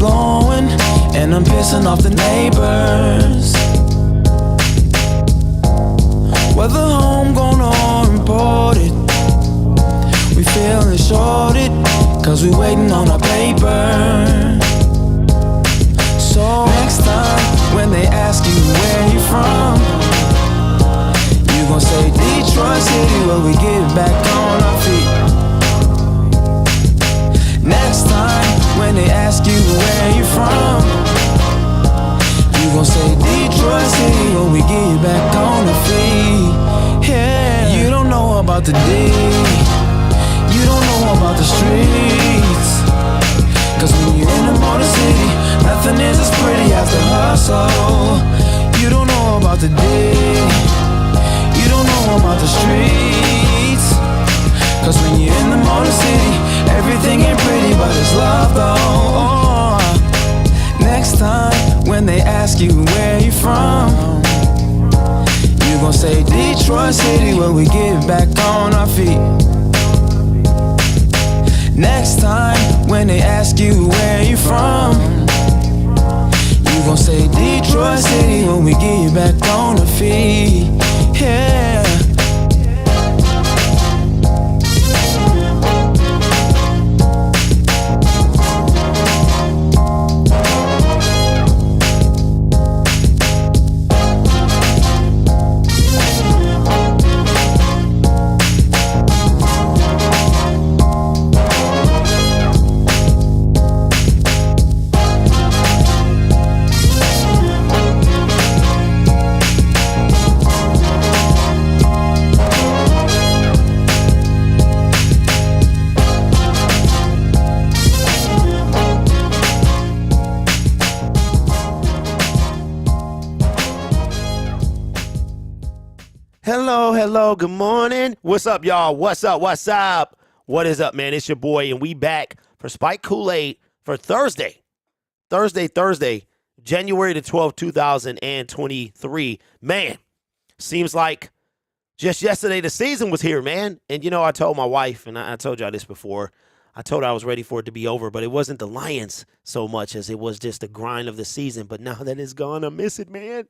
blowing, and I'm pissing off the neighbors. Whether homegrown or imported, we feeling shorted, cause we waiting on our paper. So next time when they ask you where you from, you gon' say Detroit City, where we get back on our feet. Next time when they ask you where you from, you gon' say Detroit City, where we get back on our feet. Yeah, you don't know about the D, you don't know about the streets, cause when you're in the Motor City, nothing is as pretty as the hustle. You don't know about the D, you don't know about the streets, cause when you're in the Motor City, everything ain't pretty but it's love though. Next time when they ask you where you from, you gon' say Detroit City, where we get back on our feet. Next time when they ask you where you from, you gon' say Detroit City, when we get back on our feet. Yeah. Hello, good morning. What's up, y'all? What's up? What is up, man? It's your boy, and we back for Spike Kool-Aid for Thursday, January the 12th, 2023. Man, seems like just yesterday the season was here, man. And, I told my wife, and I told y'all this before, I told her I was ready for it to be over, but it wasn't the Lions so much as it was just the grind of the season. But now that it's gone, I miss it, man.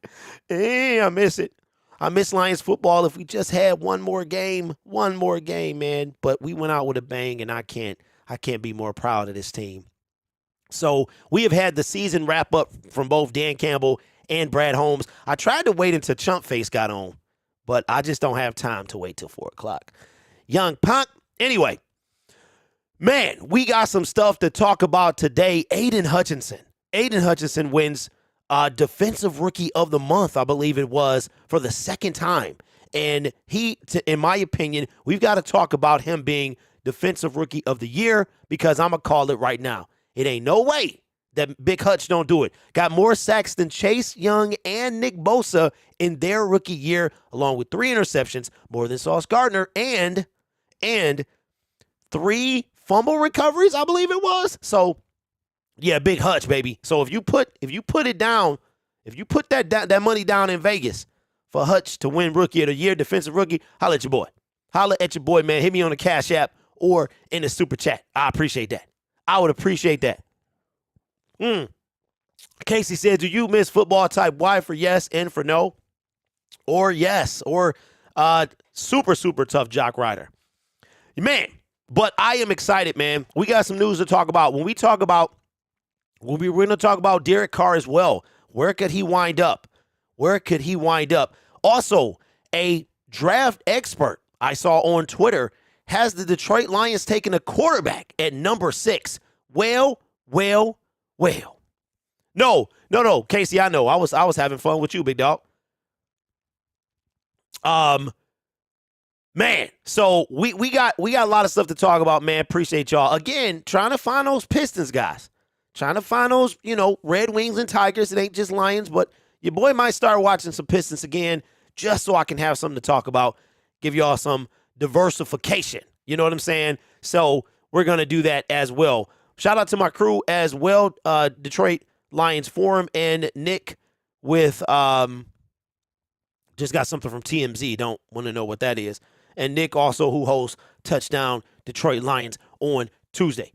I miss it. I miss Lions football. If we just had one more game, man. But we went out with a bang, and I can't be more proud of this team. So we have had the season wrap up from both Dan Campbell and Brad Holmes. I tried to wait until Chump Face got on, but I just don't have time to wait till 4 o'clock. Young punk. Anyway, man, we got some stuff to talk about today. Aiden Hutchinson wins Defensive Rookie of the Month, I believe it was, for the second time. And in my opinion, we've got to talk about him being Defensive Rookie of the Year, because I'm going to call it right now. It ain't no way that Big Hutch don't do it. Got more sacks than Chase Young and Nick Bosa in their rookie year, along with 3 interceptions, more than Sauce Gardner, and 3 fumble recoveries, I believe it was. So, yeah, Big Hutch, baby. So if you put it down, if you put that money down in Vegas for Hutch to win Rookie of the Year, Defensive Rookie, holla at your boy. Holla at your boy, man. Hit me on the Cash App or in the Super Chat. I appreciate that. I would appreciate that. Casey said, do you miss football? Type Y for yes and for no. Or yes. Or super, super tough jock rider. Man, but I am excited, man. We got some news to talk about. We're going to talk about Derek Carr as well. Where could he wind up? Also, a draft expert I saw on Twitter has the Detroit Lions taking a quarterback at number 6. Well. No, Casey, I know. I was having fun with you, big dog. Man, so we got a lot of stuff to talk about, man. Appreciate y'all. Again, trying to find those Pistons guys. Trying to find those, Red Wings and Tigers. It ain't just Lions, but your boy might start watching some Pistons again just so I can have something to talk about, give y'all some diversification. You know what I'm saying? So we're going to do that as well. Shout out to my crew as well, Detroit Lions Forum, and Nick with just got something from TMZ. Don't want to know what that is. And Nick also, who hosts Touchdown Detroit Lions on Tuesday.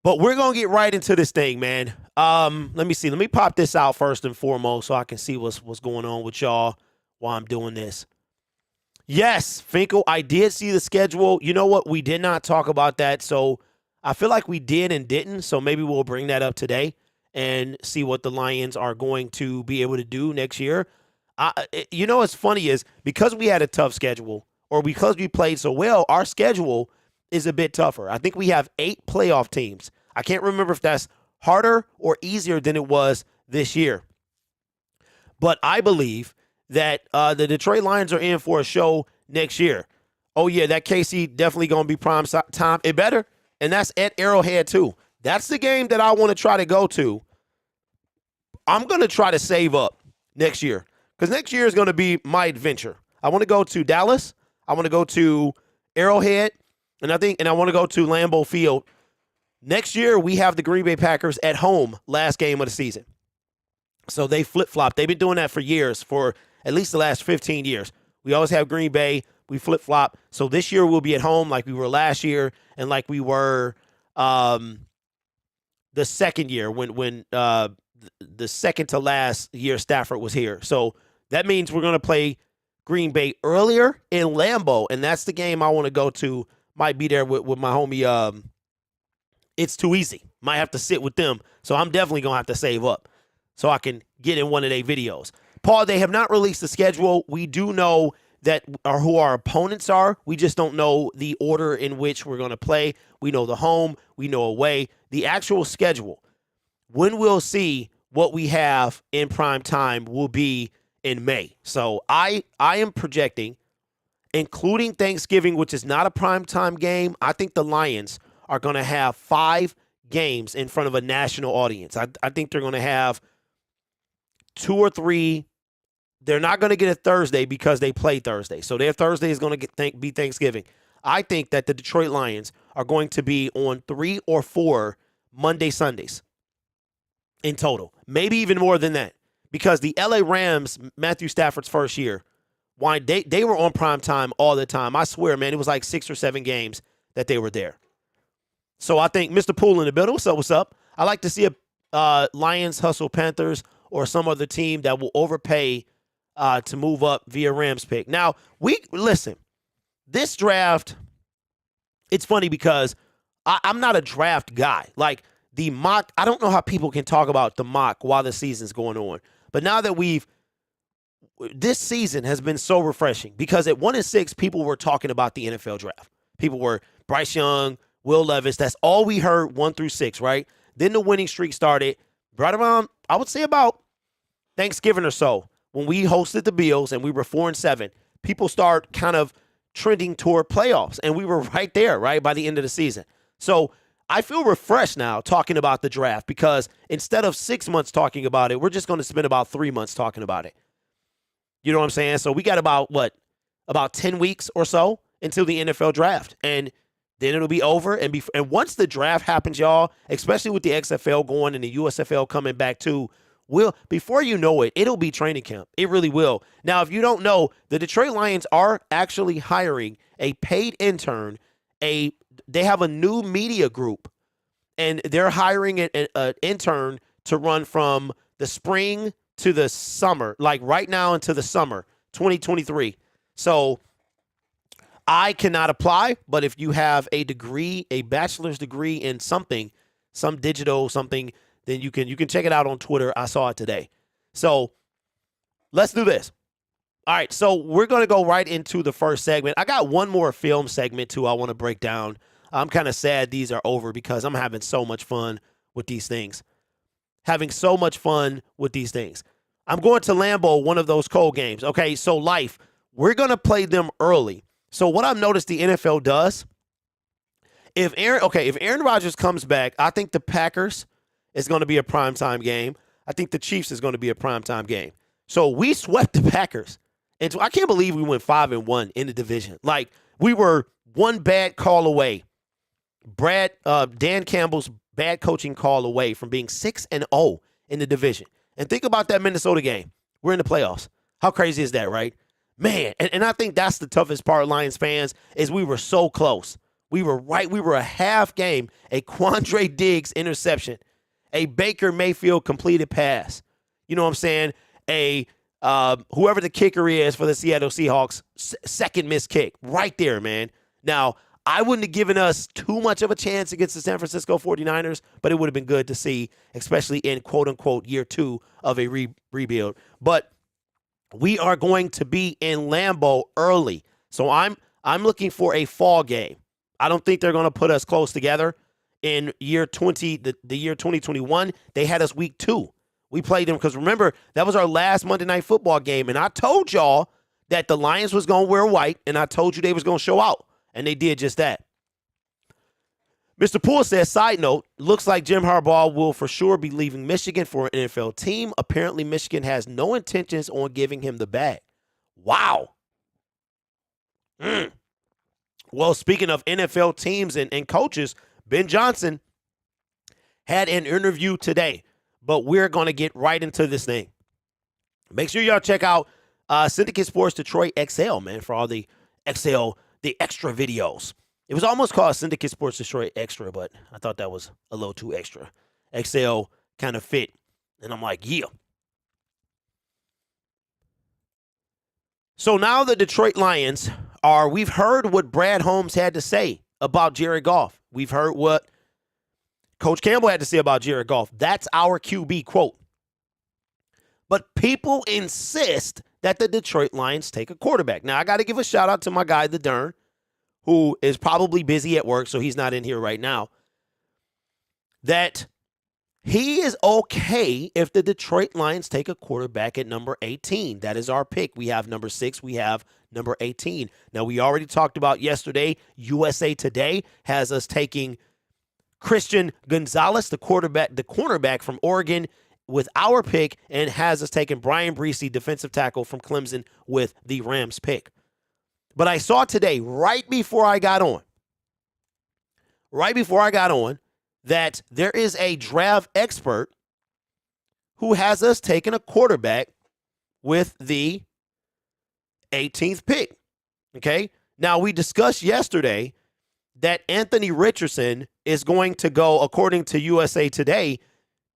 But we're going to get right into this thing, man. Let me see. Let me pop this out first and foremost so I can see what's going on with y'all while I'm doing this. Yes, Finkel, I did see the schedule. You know what? We did not talk about that, so I feel like we did and didn't, so maybe we'll bring that up today and see what the Lions are going to be able to do next year. You know what's funny is because we had a tough schedule or because we played so well, our schedule is a bit tougher. I think we have 8 playoff teams. I can't remember if that's harder or easier than it was this year. But I believe that the Detroit Lions are in for a show next year. Oh, yeah, that KC definitely going to be prime time. It better. And that's at Arrowhead, too. That's the game that I want to try to go to. I'm going to try to save up next year because next year is going to be my adventure. I want to go to Dallas. I want to go to Arrowhead. And I want to go to Lambeau Field. Next year, we have the Green Bay Packers at home last game of the season. So they flip-flop. They've been doing that for years, for at least the last 15 years. We always have Green Bay. We flip-flop. So this year we'll be at home like we were last year and like we were the second year when the second to last year Stafford was here. So that means we're going to play Green Bay earlier in Lambeau, and that's the game I want to go to. Might be there with my homie. It's Too Easy. Might have to sit with them. So I'm definitely going to have to save up so I can get in one of their videos. Paul, they have not released the schedule. We do know who our opponents are. We just don't know the order in which we're going to play. We know the home. We know away. The actual schedule, when we'll see what we have in prime time, will be in May. So I am projecting, including Thanksgiving, which is not a primetime game, I think the Lions are going to have 5 games in front of a national audience. I think they're going to have 2 or 3. They're not going to get a Thursday because they play Thursday. So their Thursday is going to be Thanksgiving. I think that the Detroit Lions are going to be on 3 or 4 Monday, Sundays in total. Maybe even more than that. Because the LA Rams, Matthew Stafford's first year, why they were on prime time all the time. I swear, man, it was like 6 or 7 games that they were there. So I think Mr. Poole in the building. What's up? I like to see a Lions hustle Panthers or some other team that will overpay to move up via Rams pick. Now, listen, this draft, it's funny because I'm not a draft guy. Like the mock, I don't know how people can talk about the mock while the season's going on. But now that this season has been so refreshing because at 1-6, people were talking about the NFL draft. People were Bryce Young, Will Levis. That's all we heard 1 through 6, right? Then the winning streak started right around, I would say about Thanksgiving or so when we hosted the Bills and we were 4-7. People start kind of trending toward playoffs, and we were right there, right, by the end of the season. So I feel refreshed now talking about the draft because instead of 6 months talking about it, we're just going to spend about 3 months talking about it. You know what I'm saying? So we got about 10 weeks or so until the NFL draft, and then it'll be over. And once the draft happens, y'all, especially with the XFL going and the USFL coming back too, before you know it, it'll be training camp. It really will. Now, if you don't know, the Detroit Lions are actually hiring a paid intern. They have a new media group, and they're hiring an intern to run from the spring to the summer, like right now into the summer 2023. So I cannot apply, but if you have a degree, a bachelor's degree in something, some digital something, then you can check it out on Twitter. I saw it today. So let's do this. All right, so we're going to go right into the first segment. I got one more film segment, too, I want to break down. I'm kind of sad these are over because I'm having so much fun with these things. I'm going to Lambeau, one of those cold games. Okay, so Life, we're going to play them early. So what I've noticed the NFL does, if Aaron Rodgers comes back, I think the Packers is going to be a primetime game. I think the Chiefs is going to be a primetime game. So we swept the Packers. And so I can't believe we went 5-1 in the division. Like, we were one bad call away. Dan Campbell's bad coaching call away from being 6-0 in the division. And think about that Minnesota game. We're in the playoffs. How crazy is that, right? Man, and I think that's the toughest part, Lions fans, is we were so close. We were right. We were a half game, a Quandre Diggs interception. a Baker Mayfield completed pass. You know what I'm saying? A whoever the kicker is for the Seattle Seahawks, second missed kick. Right there, man. Now, I wouldn't have given us too much of a chance against the San Francisco 49ers, but it would have been good to see, especially in quote-unquote year 2 of a rebuild. But we are going to be in Lambeau early. So I'm looking for a fall game. I don't think they're going to put us close together. In year 20, the year 2021, they had us week 2. We played them because, remember, that was our last Monday Night Football game, and I told y'all that the Lions was going to wear white, and I told you they was going to show out. And they did just that. Mr. Poole says, side note, looks like Jim Harbaugh will for sure be leaving Michigan for an NFL team. Apparently, Michigan has no intentions on giving him the bag. Wow. Well, speaking of NFL teams and coaches, Ben Johnson had an interview today, but we're going to get right into this thing. Make sure y'all check out Syndicate Sports Detroit XL, man, for all the XL the extra videos. It was almost called Syndicate Sports Detroit Extra, but I thought that was a little too extra. XL kind of fit. And I'm like, yeah. So now the Detroit Lions we've heard what Brad Holmes had to say about Jared Goff. We've heard what Coach Campbell had to say about Jared Goff. That's our QB quote. But people insist that the Detroit Lions take a quarterback. Now, I got to give a shout out to my guy, the Dern, who is probably busy at work, so he's not in here right now, that he is okay if the Detroit Lions take a quarterback at number 18. That is our pick. We have number 6. We have number 18. Now, we already talked about yesterday, USA Today has us taking Christian Gonzalez, the cornerback from Oregon, with our pick, and has us taking Brian Breesy, defensive tackle from Clemson, with the Rams pick. But I saw today, right before I got on, that there is a draft expert who has us taking a quarterback with the 18th pick. Okay? Now, we discussed yesterday that Anthony Richardson is going to go, according to USA Today,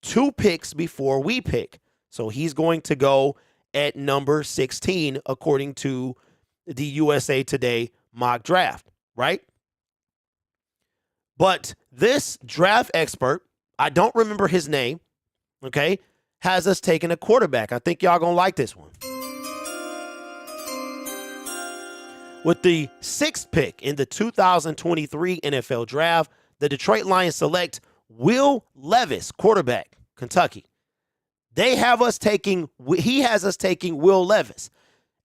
2 picks before we pick. So he's going to go at number 16, according to the USA Today mock draft, right? But this draft expert, I don't remember his name, okay, has us taking a quarterback. I think y'all going to like this one. With the 6th pick in the 2023 NFL Draft, the Detroit Lions select Will Levis, quarterback, Kentucky. He has us taking Will Levis.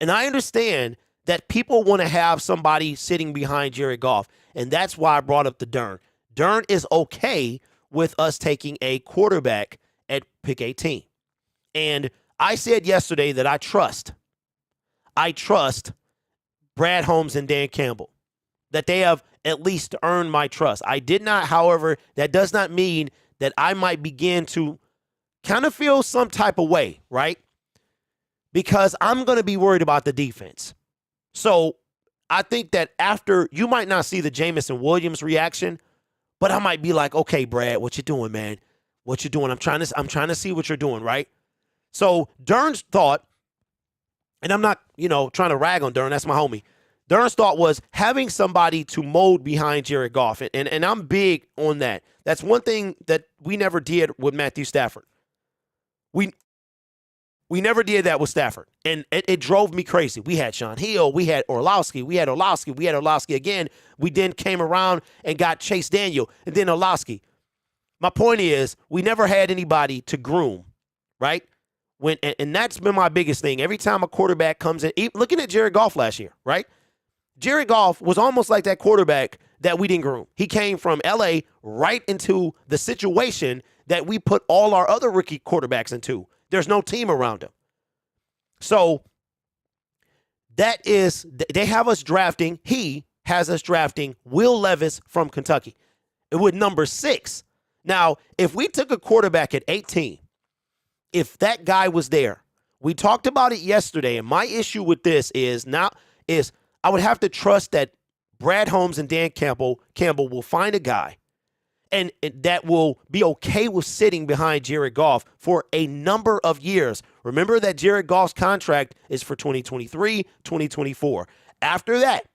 And I understand that people want to have somebody sitting behind Jared Goff, and that's why I brought up the Dern. Dern is okay with us taking a quarterback at pick 18. And I said yesterday that I trust Brad Holmes and Dan Campbell, that they have at least earned my trust. I did not, however, that does not mean that I might begin to kind of feel some type of way, right? Because I'm going to be worried about the defense. So I think that after, you might not see the Jameson Williams reaction, but I might be like, okay, Brad, what you doing, man? What you doing? I'm trying to see what you're doing, right? So Dern's thought, and I'm not, trying to rag on Dern, that's my homie. Dern's thought was having somebody to mold behind Jared Goff, and I'm big on that. That's one thing that we never did with Matthew Stafford. We never did that with Stafford, and it drove me crazy. We had Sean Hill, we had Orlowski again. We then came around and got Chase Daniel, and then Orlowski. My point is, we never had anybody to groom, right? And that's been my biggest thing. Every time a quarterback comes in, looking at Jared Goff last year, right? Jared Goff was almost like that quarterback that we didn't groom. He came from L.A. right into the situation that we put all our other rookie quarterbacks into. There's no team around him. So they have us drafting, he has us drafting Will Levis from Kentucky with number 6. Now, if we took a quarterback at 18, if that guy was there, we talked about it yesterday, and my issue with this is I would have to trust that Brad Holmes and Dan Campbell will find a guy and that will be okay with sitting behind Jared Goff for a number of years. Remember that Jared Goff's contract is for 2023, 2024. After that,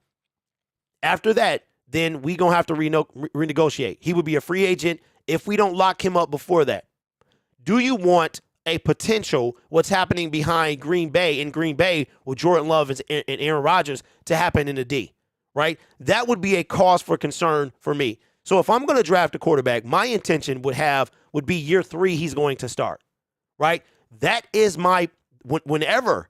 then we going to have to renegotiate. He would be a free agent if we don't lock him up before that. Do you want a potential what's happening behind Green Bay with Jordan Love and Aaron Rodgers to happen in the D, right? That would be a cause for concern for me. So if I'm going to draft a quarterback, my intention would be year 3 he's going to start, right? That is whenever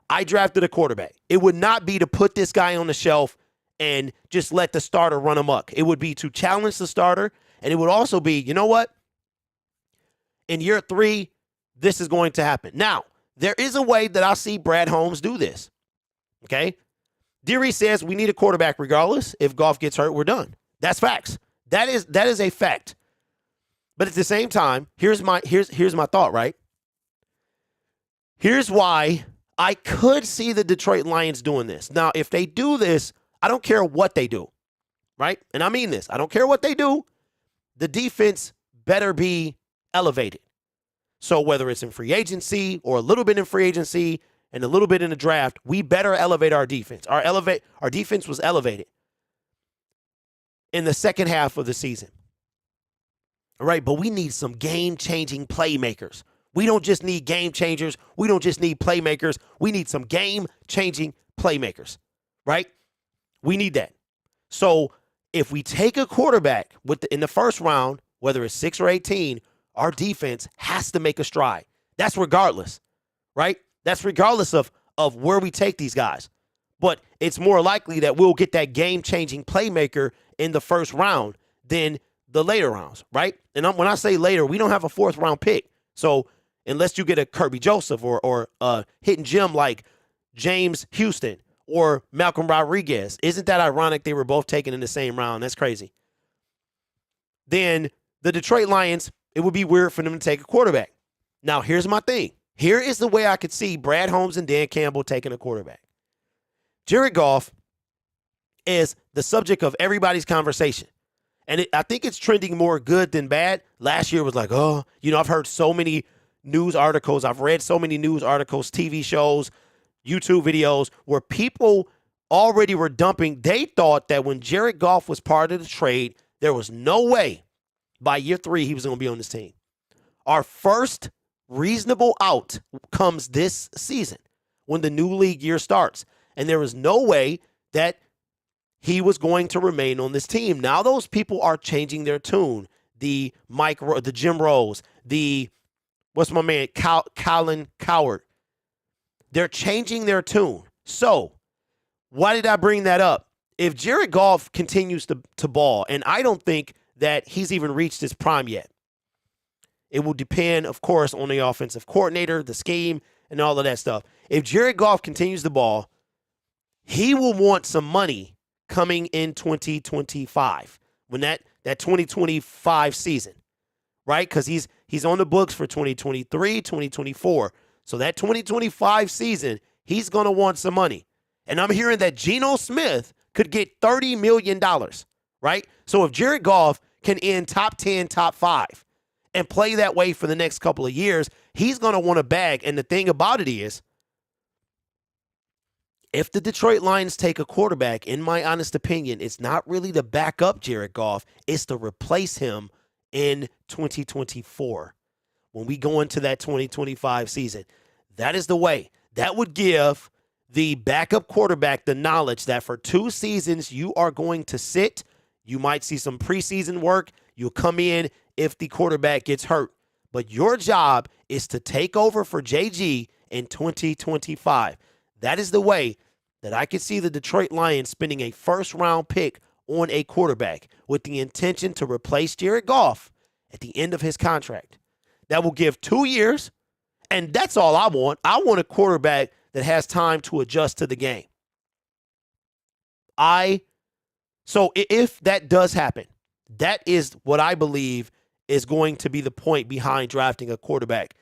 I drafted a quarterback, it would not be to put this guy on the shelf and just let the starter run amok. It would be to challenge the starter, and it would also be, you know what? In year 3, this is going to happen. Now, there is a way that I see Brad Holmes do this, okay? Deary says we need a quarterback regardless. If Goff gets hurt, we're done. That's facts. That is a fact. But at the same time, here's my thought, right? Here's why I could see the Detroit Lions doing this. Now, if they do this, I don't care what they do, right? And I mean this. I don't care what they do. The defense better be elevated. So whether it's in free agency or a little bit in free agency and a little bit in the draft, we better elevate our defense. Our defense was elevated in the second half of the season. All right, but we need some game-changing playmakers. We don't just need game changers. We don't just need playmakers. We need some game-changing playmakers, right? We need that. So if we take a quarterback in the first round, whether it's 6 or 18, our defense has to make a stride. That's regardless, right? That's regardless of where we take these guys. But it's more likely that we'll get that game-changing playmaker in the first round than the later rounds, right? And when I say later, we don't have a 4th-round pick. So unless you get a Kirby Joseph or a hidden gem like James Houston or Malcolm Rodriguez, isn't that ironic they were both taken in the same round? That's crazy. Then the Detroit Lions, it would be weird for them to take a quarterback. Now, here's my thing. Here is the way I could see Brad Holmes and Dan Campbell taking a quarterback. Jared Goff is the subject of everybody's conversation. And I think it's trending more good than bad. Last year was like, I've heard so many news articles. I've read so many news articles, TV shows, YouTube videos where people already were dumping. They thought that when Jared Goff was part of the trade, there was no way by year 3 he was going to be on this team. Our first reasonable out comes this season when the new league year starts. And there was no way that he was going to remain on this team. Now those people are changing their tune. The Jim Rose, what's my man, Colin Coward. They're changing their tune. So why did I bring that up? If Jared Goff continues to ball, and I don't think that he's even reached his prime yet. It will depend, of course, on the offensive coordinator, the scheme, and all of that stuff. If Jared Goff continues the ball, he will want some money coming in 2025, when that 2025 season, right? Because he's on the books for 2023, 2024. So that 2025 season, he's going to want some money. And I'm hearing that Geno Smith could get $30 million, right? So if Jared Goff can end top 10, top 5, and play that way for the next couple of years, he's going to want a bag. And the thing about it is, if the Detroit Lions take a quarterback, in my honest opinion, it's not really to back up Jared Goff. It's to replace him in 2024 when we go into that 2025 season. That is the way. That would give the backup quarterback the knowledge that for 2 seasons you are going to sit. You might see some preseason work. You'll come in if the quarterback gets hurt. But your job is to take over for JG in 2025. That is the way that I could see the Detroit Lions spending a 1st-round pick on a quarterback with the intention to replace Jared Goff at the end of his contract. That will give 2 years, and that's all I want. I want a quarterback that has time to adjust to the game. So if that does happen, that is what I believe is going to be the point behind drafting a quarterback.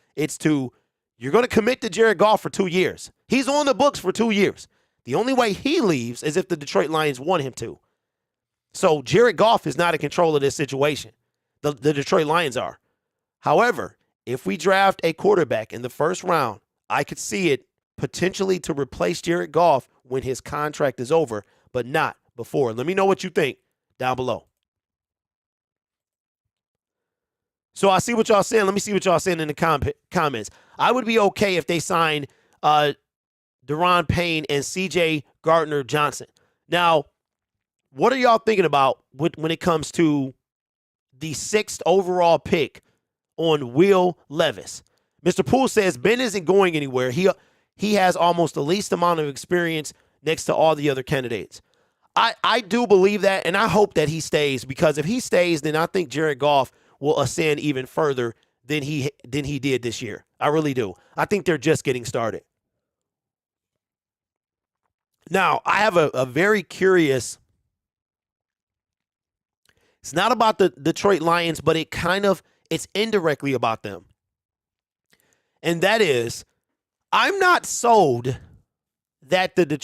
You're going to commit to Jared Goff for 2 years. He's on the books for 2 years. The only way he leaves is if the Detroit Lions want him to. So Jared Goff is not in control of this situation. The Detroit Lions are. However, if we draft a quarterback in the first round, I could see it potentially to replace Jared Goff when his contract is over, but not before. Let me know what you think down below. So I see what y'all saying. Let me see what y'all saying in the comments. I would be okay if they signed Deron Payne and C.J. Gardner-Johnson. Now, what are y'all thinking about when it comes to the 6th overall pick on Will Levis? Mr. Poole says Ben isn't going anywhere. He has almost the least amount of experience next to all the other candidates. I do believe that, and I hope that he stays, because if he stays, then I think Jared Goff will ascend even further than he did this year. I really do. I think they're just getting started. Now, I have a very curious. It's not about the Detroit Lions, but it's indirectly about them. And that is, I'm not sold that the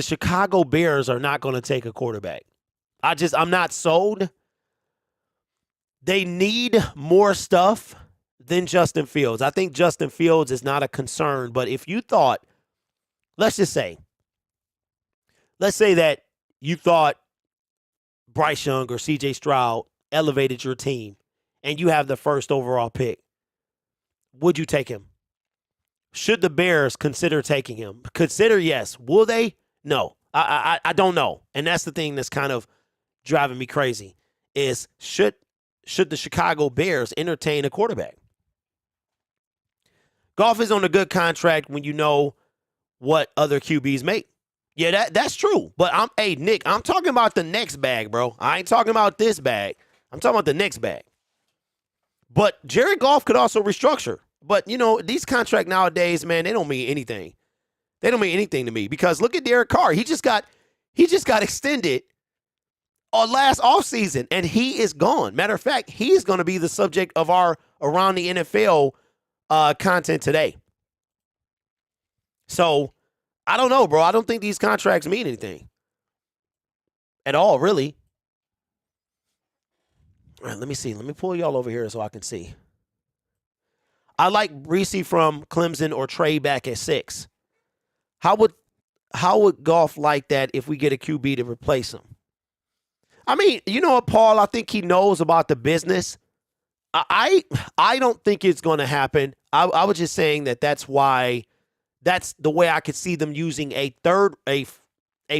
Chicago Bears are not going to take a quarterback. I'm not sold. They need more stuff than Justin Fields. I think Justin Fields is not a concern, but if you thought, let's say that you thought Bryce Young or CJ Stroud elevated your team and you have the 1st overall pick, would you take him? Should the Bears consider taking him? Consider, yes. Will they? No. I don't know. And that's the thing that's kind of driving me crazy is should the Chicago Bears entertain a quarterback? Goff is on a good contract when you know what other QBs make. Yeah, that's true. But Nick, I'm talking about the next bag, bro. I ain't talking about this bag. I'm talking about the next bag. But Jared Goff could also restructure. But, these contracts nowadays, man, they don't mean anything. They don't mean anything to me because look at Derek Carr. He just got extended last offseason, and he is gone. Matter of fact, he's going to be the subject of our Around the NFL content today. So, I don't know, bro. I don't think these contracts mean anything at all, really. All right, let me see. Let me pull y'all over here so I can see. I like Reese from Clemson or Trey back at 6. How would Goff like that if we get a QB to replace him? I mean, you know what, Paul? I think he knows about the business. I don't think it's going to happen. I was just saying that's the way I could see them using a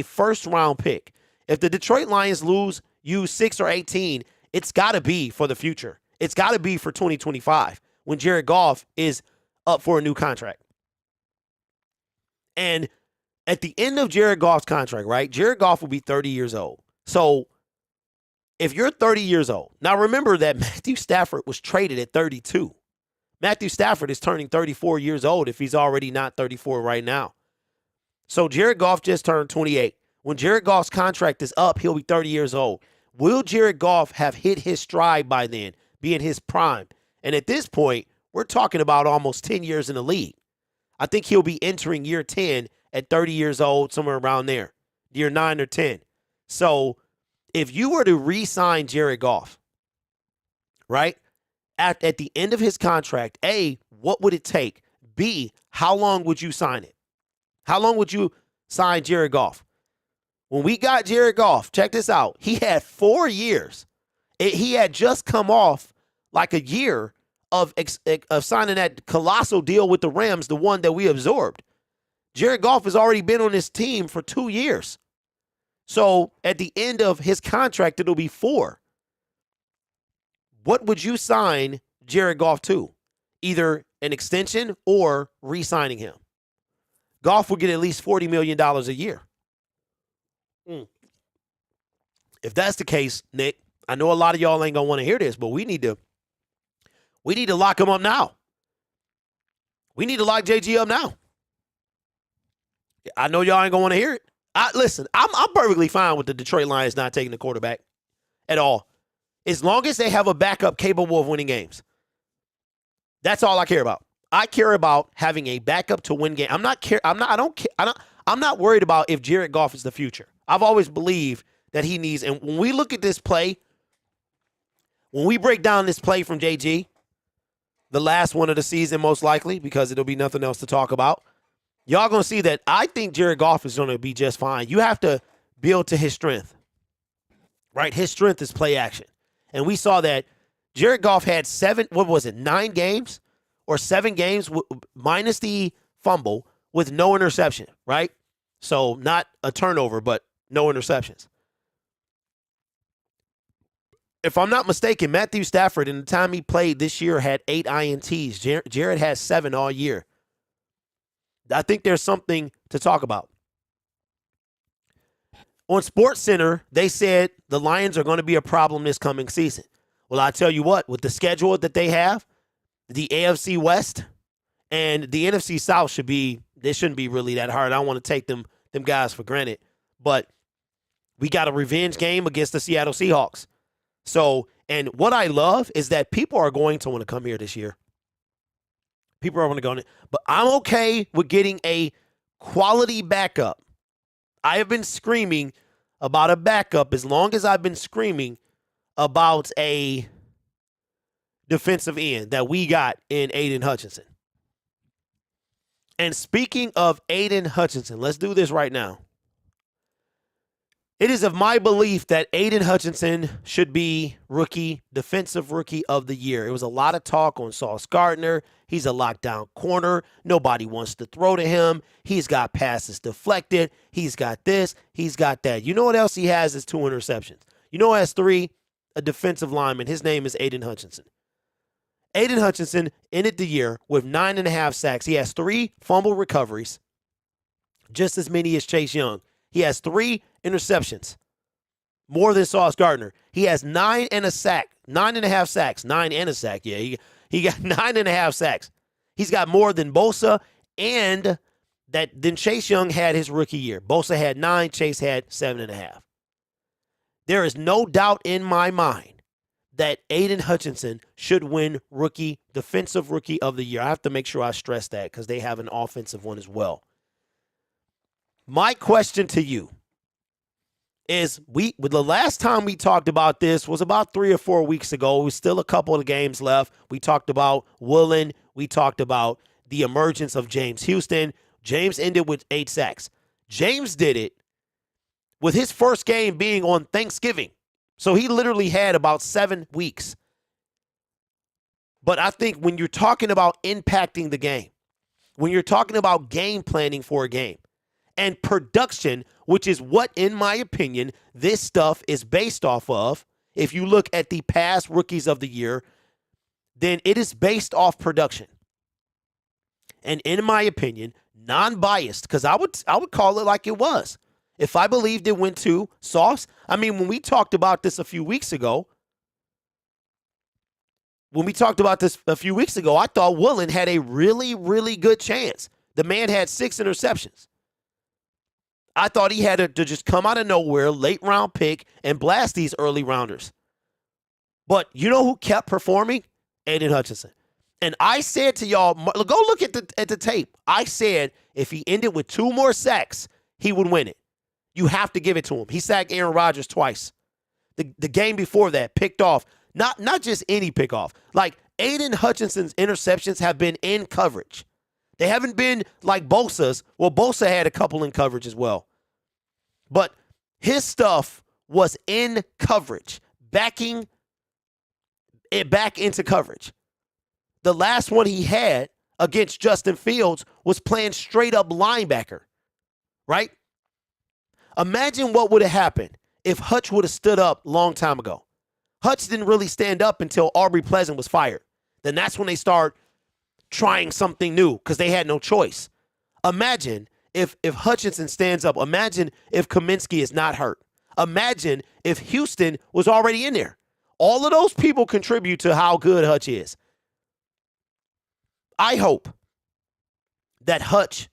first round pick. If the Detroit Lions use 6 or 18, it's got to be for the future. It's got to be for 2025 when Jared Goff is up for a new contract. And at the end of Jared Goff's contract, right, Jared Goff will be 30 years old. So if you're 30 years old, now remember that Matthew Stafford was traded at 32. Matthew Stafford is turning 34 years old if he's already not 34 right now. So Jared Goff just turned 28. When Jared Goff's contract is up, he'll be 30 years old. Will Jared Goff have hit his stride by then, be in his prime? And at this point, we're talking about almost 10 years in the league. I think he'll be entering year 10 at 30 years old, somewhere around there, year 9 or 10. So if you were to re-sign Jared Goff, right, at the end of his contract, A, what would it take? B, how long would you sign it? How long would you sign Jared Goff? When we got Jared Goff, check this out. He had 4 years. He had just come off like a year of signing that colossal deal with the Rams, the one that we absorbed. Jared Goff has already been on this team for 2 years. So at the end of his contract, it'll be 4. What would you sign Jared Goff to? Either an extension or re-signing him. Goff will get at least $40 million a year. If that's the case, Nick, I know a lot of y'all ain't going to want to hear this, but we need to lock him up now. We need to lock JG up now. I know y'all ain't going to want to hear it. Listen, I'm perfectly fine with the Detroit Lions not taking the quarterback at all. As long as they have a backup capable of winning games. That's all I care about. I care about having a backup to win games. I'm not worried about if Jared Goff is the future. I've always believed that he needs. And when we look at this play, when we break down this play from JG, the last one of the season most likely, because it'll be nothing else to talk about, y'all going to see that I think Jared Goff is going to be just fine. You have to build to his strength, right? His strength is play action. And we saw that Jared Goff had 9 games or 7 games minus the fumble with no interception, right? So not a turnover, but no interceptions. If I'm not mistaken, Matthew Stafford, in the time he played this year, had 8 INTs. Jared has 7 all year. I think there's something to talk about. On SportsCenter, they said the Lions are going to be a problem this coming season. Well, I tell you what, with the schedule that they have, the AFC West and the NFC South shouldn't be really that hard. I don't want to take them guys for granted. But we got a revenge game against the Seattle Seahawks. So, and what I love is that people are going to want to come here this year. People are going to go in. But I'm okay with getting a quality backup. I have been screaming about a backup as long as I've been screaming about a defensive end that we got in Aiden Hutchinson. And speaking of Aiden Hutchinson, let's do this right now. It is of my belief that Aiden Hutchinson should be defensive rookie of the year. It was a lot of talk on Sauce Gardner. He's a lockdown corner. Nobody wants to throw to him. He's got passes deflected. He's got this. He's got that. You know what else he has is 2 interceptions. You know who has 3? A defensive lineman. His name is Aiden Hutchinson. Aiden Hutchinson ended the year with 9.5 sacks. He has 3 fumble recoveries, just as many as Chase Young. He has 3 interceptions, more than Sauce Gardner. He has 9 and a sack, 9.5 sacks, 9 and a sack. Yeah, he got 9.5 sacks. He's got more than Bosa and then Chase Young had his rookie year. Bosa had 9, Chase had 7.5. There is no doubt in my mind that Aiden Hutchinson should win defensive rookie of the year. I have to make sure I stress that because they have an offensive one as well. My question to you is, the last time we talked about this was about 3 or 4 weeks ago. We still a couple of games left. We talked about Woolen. We talked about the emergence of James Houston. James ended with 8 sacks. James did it with his first game being on Thanksgiving. So he literally had about 7 weeks. But I think when you're talking about impacting the game, when you're talking about game planning for a game, and production, which is what, in my opinion, this stuff is based off of. If you look at the past rookies of the year, then it is based off production. And in my opinion, non-biased, because I would call it like it was. If I believed it went to Sauce, I mean, when we talked about this a few weeks ago, I thought Woolen had a really, really good chance. The man had 6 interceptions. I thought he had to just come out of nowhere, late round pick, and blast these early rounders. But you know who kept performing? Aiden Hutchinson. And I said to y'all, go look at the tape. I said if he ended with 2 more sacks, he would win it. You have to give it to him. He sacked Aaron Rodgers twice. The game before that, picked off. Not just any pick off. Like, Aiden Hutchinson's interceptions have been in coverage. They haven't been like Bosa's. Well, Bosa had a couple in coverage as well. But his stuff was in coverage, backing it back into coverage. The last one he had against Justin Fields was playing straight up linebacker, right? Imagine what would have happened if Hutch would have stood up a long time ago. Hutch didn't really stand up until Aubrey Pleasant was fired. Then that's when they start trying something new because they had no choice. Imagine if Hutchinson stands up. Imagine if Kaminsky is not hurt. Imagine if Houston was already in there. All of those people contribute to how good Hutch is. I hope that Hutch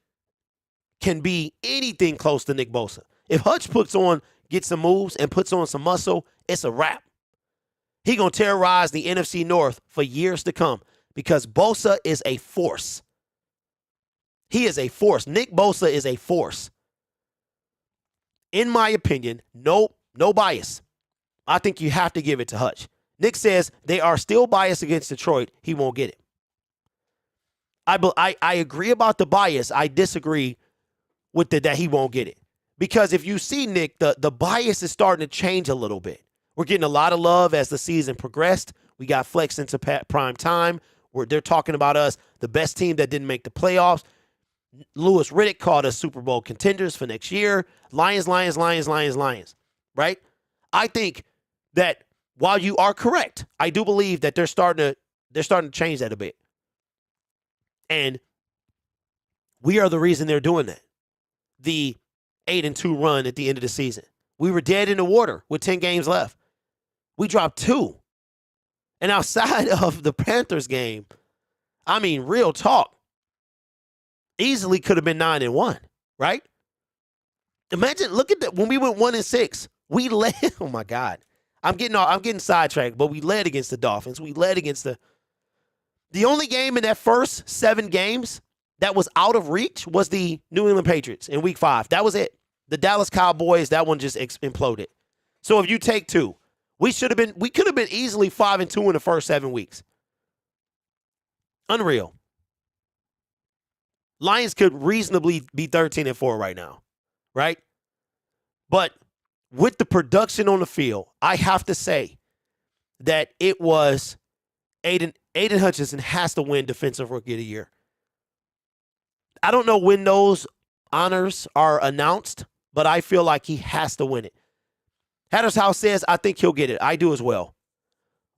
can be anything close to Nick Bosa. If Hutch gets some moves and puts on some muscle, it's a wrap. He going to terrorize the NFC North for years to come because Bosa is a force. He is a force. Nick Bosa is a force. In my opinion, no No bias. I think you have to give it to Hutch. Nick says they are still biased against Detroit. He won't get it. I agree about the bias. I disagree with that he won't get it. Because if you see, Nick, the bias is starting to change a little bit. We're getting a lot of love as the season progressed. We got flexed into prime time where they're talking about us, the best team that didn't make the playoffs. Louis Riddick called us Super Bowl contenders for next year. Lions, right? I think that while you are correct, I do believe that they're starting to change that a bit. And we are the reason they're doing that. The 8-2 run at the end of the season. We were dead in the water with 10 games left. We dropped 2. And outside of the Panthers game, I mean, real talk, easily could have been 9-1, right? Imagine, look at that. When we went 1-6, we led. Oh my God, I'm getting sidetracked. But we led against the Dolphins. We led against the only game in that first 7 games that was out of reach was the New England Patriots in Week 5. That was it. The Dallas Cowboys, that one just imploded. So if you take 2, we could have been easily 5-2 in the first 7 weeks. Unreal. Lions could reasonably be 13-4 right now, right? But with the production on the field, I have to say that it was Aiden Hutchinson has to win Defensive Rookie of the Year. I don't know when those honors are announced, but I feel like he has to win it. Hatter's House says, I think he'll get it. I do as well.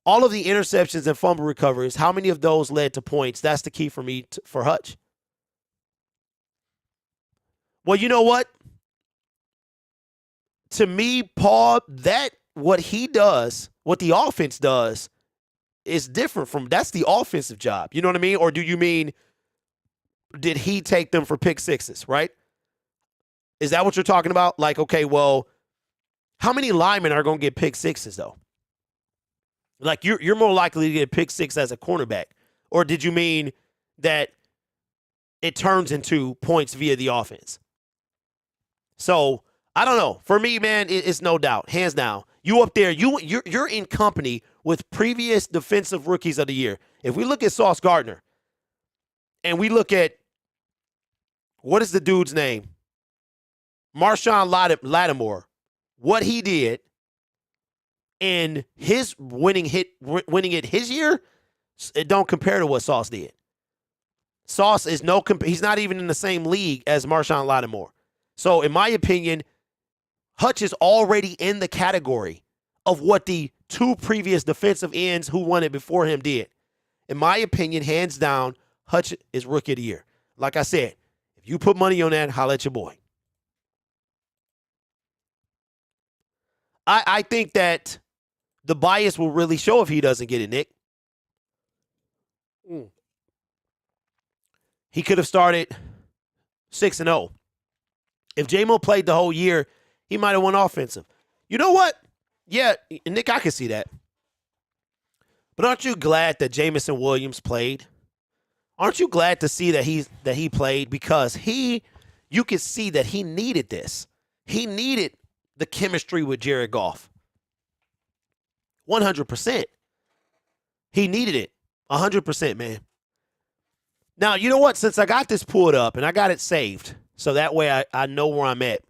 All of the interceptions and fumble recoveries, how many of those led to points? That's the key for me for Hutch. Well, you know what? To me, Paul, that what he does, what the offense does, is different from, that's the offensive job. You know what I mean? Or do you mean, did he take them for pick sixes, right? Is that what you're talking about? Like, okay, well, how many linemen are going to get pick sixes, though? Like, you're more likely to get pick six as a cornerback. Or did you mean that it turns into points via the offense? So, I don't know. For me, man, it's no doubt. Hands down. You up there, you're in company with previous defensive rookies of the year. If we look at Sauce Gardner, and we look at, what is the dude's name? Marshawn Lattimore. What he did in his winning it his year, it don't compare to what Sauce did. Sauce is he's not even in the same league as Marshawn Lattimore. So in my opinion, Hutch is already in the category of what the 2 previous defensive ends who won it before him did. In my opinion, hands down, Hutch is Rookie of the Year. Like I said, if you put money on that, holla at your boy. I think that the bias will really show if he doesn't get it, Nick. He could have started 6-0. If J-Mo played the whole year, he might have won offensive. You know what? Yeah, Nick, I can see that. But aren't you glad that Jamison Williams played? Aren't you glad to see that he played? Because you could see that he needed this. He needed the chemistry with Jared Goff. 100%. He needed it. 100%, man. Now, you know what? Since I got this pulled up and I got it saved, so that way I know where I'm at.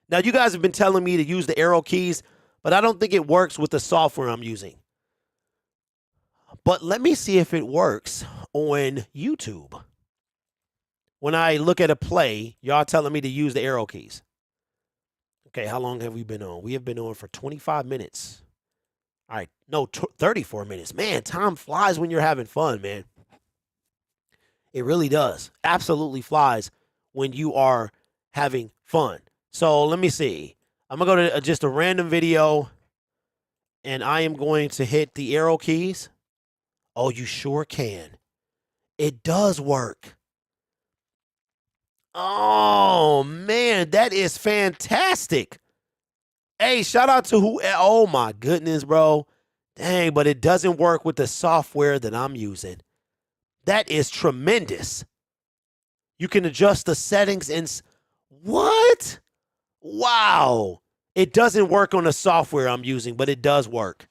Now, you guys have been telling me to use the arrow keys, but I don't think it works with the software I'm using. But let me see if it works on YouTube. When I look at a play, y'all telling me to use the arrow keys. Okay, how long have we been on? We have been on for 25 minutes. All right, no, 34 minutes. Man, time flies when you're having fun, man. It really does. Absolutely flies when you are having fun. So let me see. I'm going to go to just a random video, and I am going to hit the arrow keys. Oh, you sure can. It does work. Oh, man, that is fantastic. Hey, shout out to who. Oh, my goodness, bro. Dang, but it doesn't work with the software that I'm using. That is tremendous. You can adjust the settings in. What? Wow. It doesn't work on the software I'm using, but it does work.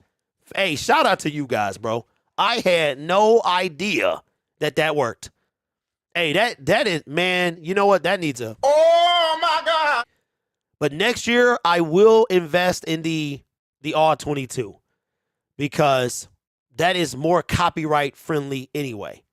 Hey, shout out to you guys, bro. I had no idea that worked. Hey, that is, man, you know what? That needs a, oh my God. But next year, I will invest in the All 22 because that is more copyright friendly anyway.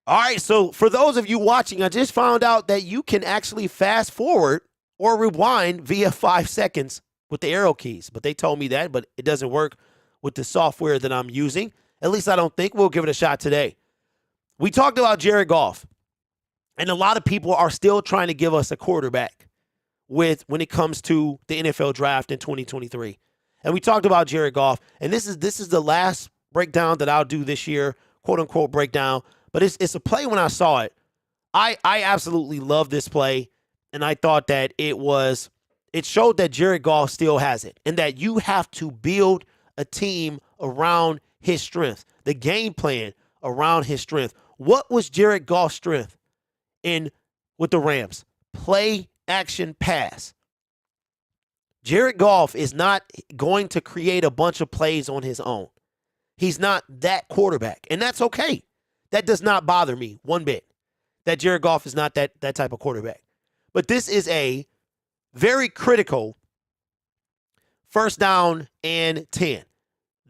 All right, so for those of you watching, I just found out that you can actually fast forward or rewind via 5 seconds with the arrow keys. But they told me that, but it doesn't work with the software that I'm using. At least I don't think. We'll give it a shot today. We talked about Jared Goff, and a lot of people are still trying to give us a quarterback when it comes to the NFL draft in 2023. And we talked about Jared Goff, and this is the last breakdown that I'll do this year, quote unquote breakdown. But it's a play when I saw it. I absolutely love this play, and I thought that it showed that Jared Goff still has it, and that you have to build a team around his strength, the game plan around his strength. What was Jared Goff's strength with the Rams? Play, action, pass. Jared Goff is not going to create a bunch of plays on his own. He's not that quarterback, and that's okay. That does not bother me one bit, that Jared Goff is not that type of quarterback. But this is a very critical 1st down and 10.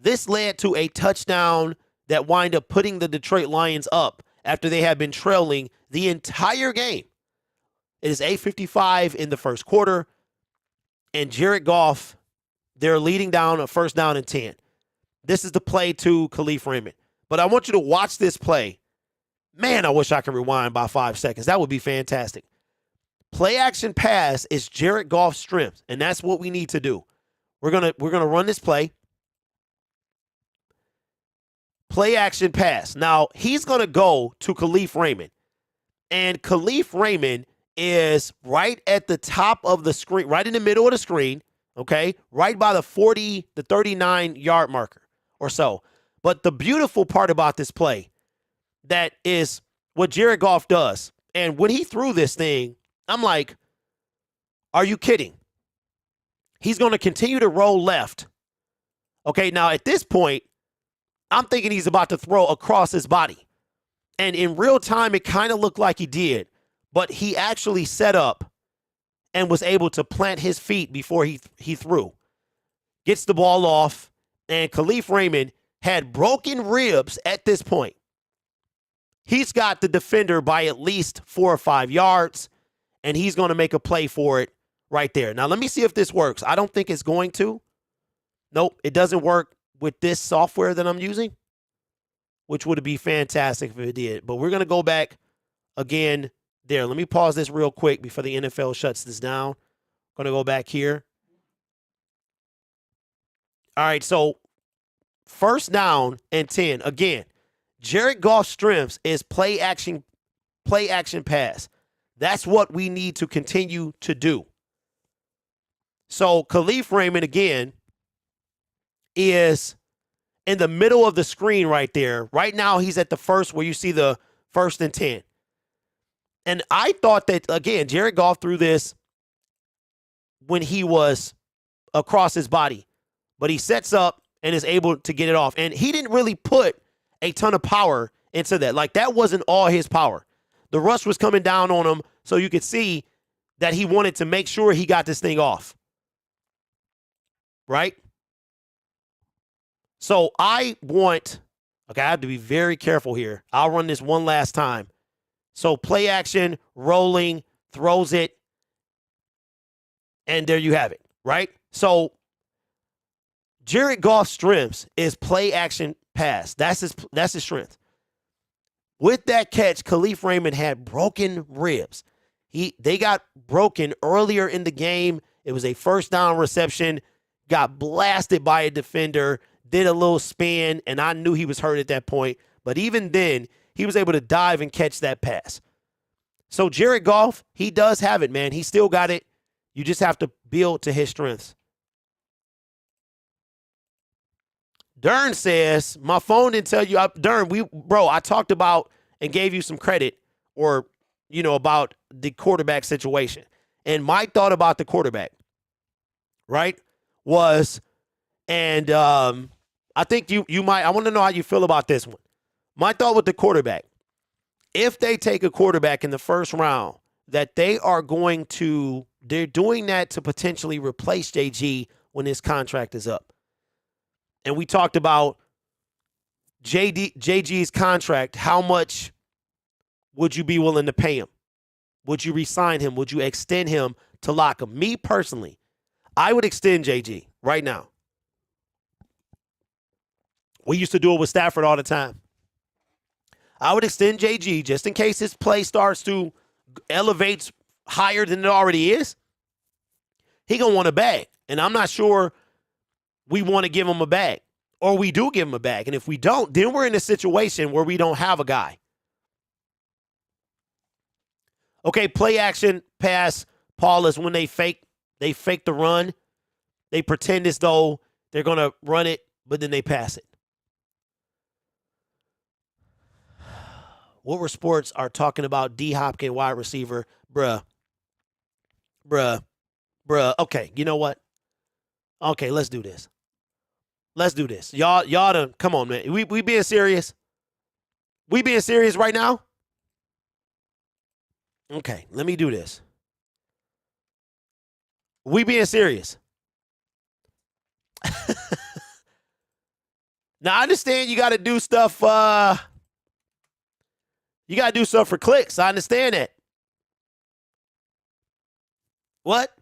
This led to a touchdown that wind up putting the Detroit Lions up after they had been trailing the entire game. It is 8:55 in the first quarter, and Jared Goff, they're leading down a 1st down and 10. This is the play to Khalif Raymond. But I want you to watch this play. Man, I wish I could rewind by 5 seconds. That would be fantastic. Play action pass is Jared Goff's strength, and that's what we need to do. We're gonna run this play. Play action pass. Now he's gonna go to Khalif Raymond, and Khalif Raymond is right at the top of the screen, right in the middle of the screen. Okay, right by the 39-yard marker or so. But the beautiful part about this play, that is what Jared Goff does. And when he threw this thing, I'm like, are you kidding? He's going to continue to roll left. Okay, now at this point, I'm thinking he's about to throw across his body. And in real time, it kind of looked like he did. But he actually set up and was able to plant his feet before he threw. Gets the ball off, and Khalif Raymond had broken ribs at this point. He's got the defender by at least 4 or 5 yards, and he's going to make a play for it right there. Now, let me see if this works. I don't think it's going to. Nope, it doesn't work with this software that I'm using, which would be fantastic if it did. But we're going to go back again there. Let me pause this real quick before the NFL shuts this down. Going to go back here. All right, so 1st down and 10. Again, Jared Goff's strengths is play action pass. That's what we need to continue to do. So Khalif Raymond, again, is in the middle of the screen right there. Right now, he's at the first where you see the 1st and 10. And I thought that, again, Jared Goff threw this when he was across his body. But he sets up and is able to get it off. And he didn't really put a ton of power into that. Like, that wasn't all his power. The rush was coming down on him, so you could see that he wanted to make sure he got this thing off. Right? So I have to be very careful here. I'll run this one last time. So play action, rolling, throws it, and there you have it, right? So Jared Goff's strengths is play action pass. That's his strength. With that catch, Khalif Raymond had broken ribs. They got broken earlier in the game. It was a 1st down reception, got blasted by a defender, did a little spin, and I knew he was hurt at that point. But even then, he was able to dive and catch that pass. So Jared Goff, he does have it, man. He still got it. You just have to build to his strengths. Dern says, my phone didn't tell you. Dern, I talked about and gave you some credit, or about the quarterback situation. And my thought about the quarterback, right, was, and I think you might, I want to know how you feel about this one. My thought with the quarterback, if they take a quarterback in the first round, that they're doing that to potentially replace JG when his contract is up. And we talked about JG's contract. How much would you be willing to pay him? Would you re-sign him? Would you extend him to lock him? Me personally, I would extend JG right now. We used to do it with Stafford all the time. I would extend JG just in case his play starts to elevate higher than it already is. He going to want a bag. And I'm not sure we want to give him a bag. Or we do give him a bag. And if we don't, then we're in a situation where we don't have a guy. Okay, play action pass, Paul, is when they fake the run. They pretend as though they're going to run it, but then they pass it. What Sports are talking about D Hopkins, wide receiver. Bruh. Okay, you know what? Okay, let's do this. Y'all done, come on, man. We being serious? We being serious right now? Okay, let me do this. We being serious. Now, I understand you got to do stuff. You got to do stuff for clicks. I understand that. What?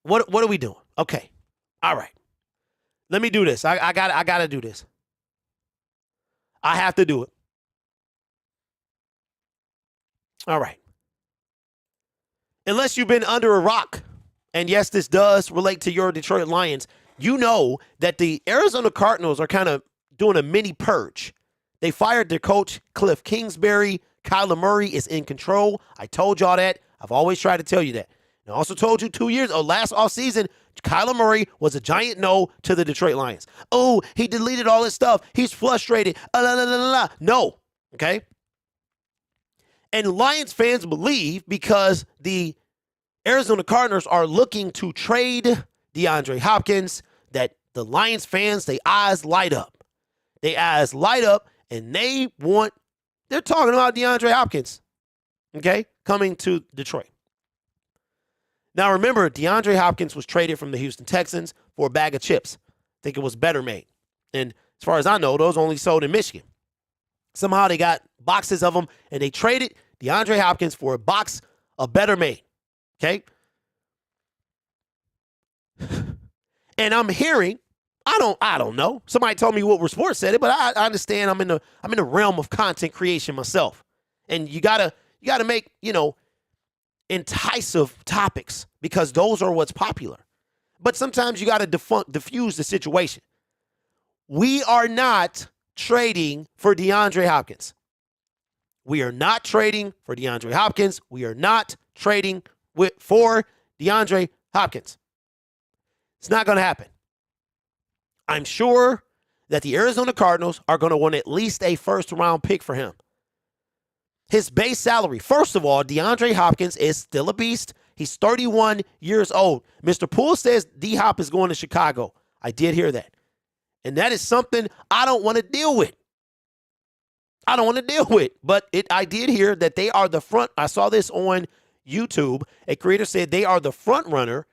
What are we doing? Okay. All right. Let me do this. I got to do this. I have to do it. All right. Unless you've been under a rock, and yes, this does relate to your Detroit Lions, you know that the Arizona Cardinals are kind of doing a mini purge. They fired their coach, Cliff Kingsbury. Kyler Murray is in control. I told y'all that. I've always tried to tell you that. And I also told you last offseason, Kyler Murray was a giant no to the Detroit Lions. Oh, he deleted all his stuff. He's frustrated. No. Okay? And Lions fans believe because the Arizona Cardinals are looking to trade DeAndre Hopkins that the Lions fans, their eyes light up. Their eyes light up, and they're talking about DeAndre Hopkins, okay, coming to Detroit. Now, remember, DeAndre Hopkins was traded from the Houston Texans for a bag of chips. I think it was Better Made. And as far as I know, those only sold in Michigan. Somehow they got boxes of them, and they traded DeAndre Hopkins for a box of Better Made. Okay? And I'm hearing, I don't know. Somebody told me what Sports said it, but I understand I'm in the realm of content creation myself. And you gotta make, enticing topics because those are what's popular. But sometimes you gotta diffuse the situation. We are not trading for DeAndre Hopkins. We are not trading for DeAndre Hopkins. We are not trading for DeAndre Hopkins. It's not going to happen. I'm sure that the Arizona Cardinals are going to want at least a first-round pick for him. His base salary, first of all, DeAndre Hopkins is still a beast. He's 31 years old. Mr. Poole says D-Hop is going to Chicago. I did hear that. And that is something I don't want to deal with. But I did hear that they are the front. I saw this on YouTube. A creator said they are the front runner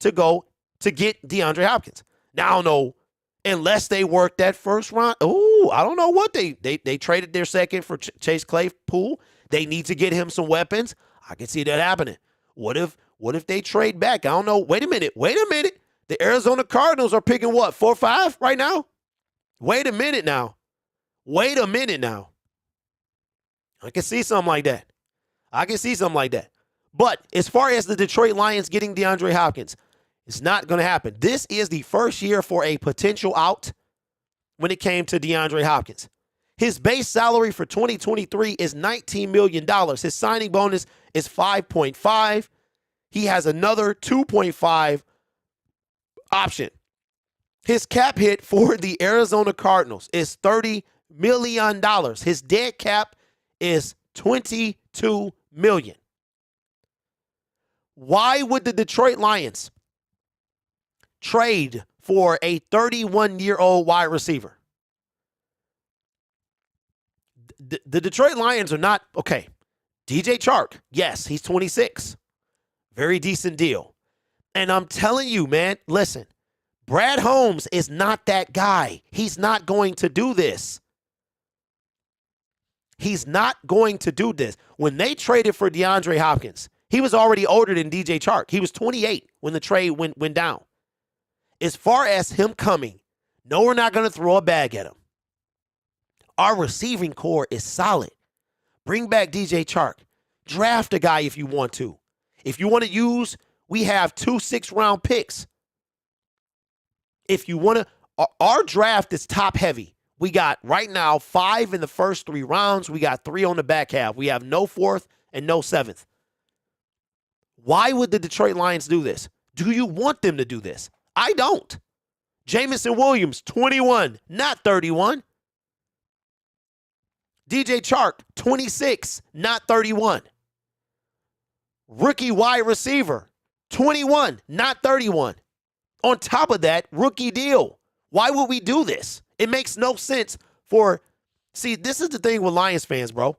to go to get DeAndre Hopkins. Now, I don't know, unless they work that first round. Oh, I don't know what they traded their second for Chase Claypool. They need to get him some weapons. I can see that happening. What if they trade back? I don't know. Wait a minute. The Arizona Cardinals are picking what, 4 or 5 right now? Wait a minute now. I can see something like that. But as far as the Detroit Lions getting DeAndre Hopkins, it's not going to happen. This is the first year for a potential out when it came to DeAndre Hopkins. His base salary for 2023 is $19 million. His signing bonus is 5.5. He has another 2.5 option. His cap hit for the Arizona Cardinals is $30 million. His dead cap is $22 million. Why would the Detroit Lions trade for a 31-year-old wide receiver? The Detroit Lions are not, okay, DJ Chark, yes, he's 26. Very decent deal. And I'm telling you, man, listen, Brad Holmes is not that guy. He's not going to do this. He's not going to do this. When they traded for DeAndre Hopkins, he was already older than DJ Chark. He was 28 when the trade went down. As far as him coming, no, we're not going to throw a bag at him. Our receiving core is solid. Bring back DJ Chark. Draft a guy if you want to. If you want to use, we have 2 6-round picks. If you want to, our draft is top heavy. We got right now 5 in the first 3 rounds. We got 3 on the back half. We have no 4th and no 7th. Why would the Detroit Lions do this? Do you want them to do this? I don't. Jamison Williams, 21, not 31. DJ Chark, 26, not 31. Rookie wide receiver, 21, not 31. On top of that, rookie deal. Why would we do this? It makes no sense for, see, this is the thing with Lions fans, bro.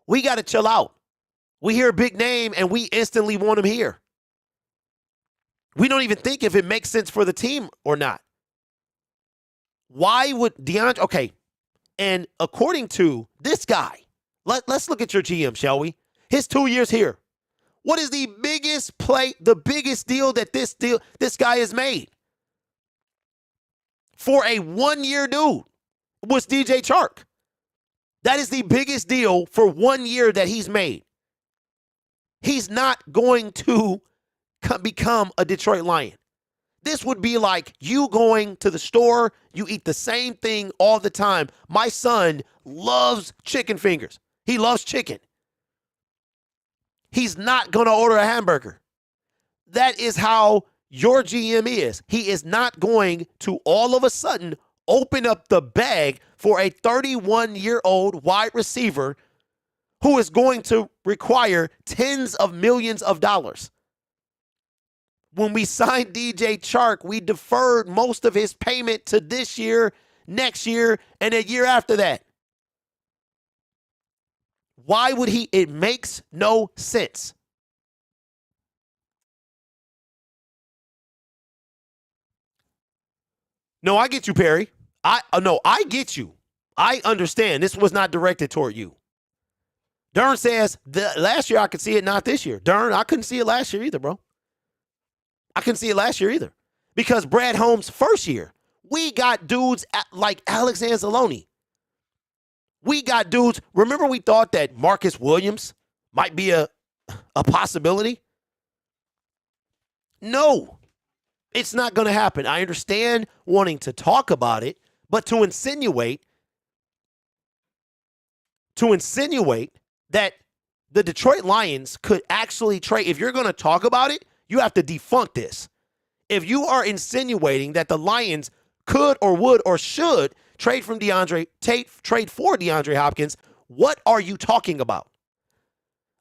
We got to chill out. We hear a big name and we instantly want him here. We don't even think if it makes sense for the team or not. Why would DeAndre, okay, and according to this guy, let's look at your GM, shall we? His 2 years here. What is the biggest deal that this guy has made? For a 1-year dude was DJ Chark. That is the biggest deal for 1 year that he's made. He's not going to become a Detroit Lion. This would be like you going to the store, you eat the same thing all the time. My son loves chicken fingers. He loves chicken. He's not going to order a hamburger. That is how your GM is. He is not going to all of a sudden open up the bag for a 31-year-old wide receiver who is going to require tens of millions of dollars. When we signed DJ Chark, we deferred most of his payment to this year, next year, and a year after that. Why would he? It makes no sense. No, I get you, Perry. I get you. I understand. This was not directed toward you. Dern says, last year I could see it, not this year. Dern, I couldn't see it last year either, bro. I couldn't see it last year either. Because Brad Holmes' first year, we got dudes like Alex Anzalone. We got dudes. Remember we thought that Marcus Williams might be a possibility? No, it's not going to happen. I understand wanting to talk about it, but to insinuate that the Detroit Lions could actually trade, if you're going to talk about it, you have to defunct this. If you are insinuating that the Lions could or would or should trade for DeAndre Hopkins, what are you talking about?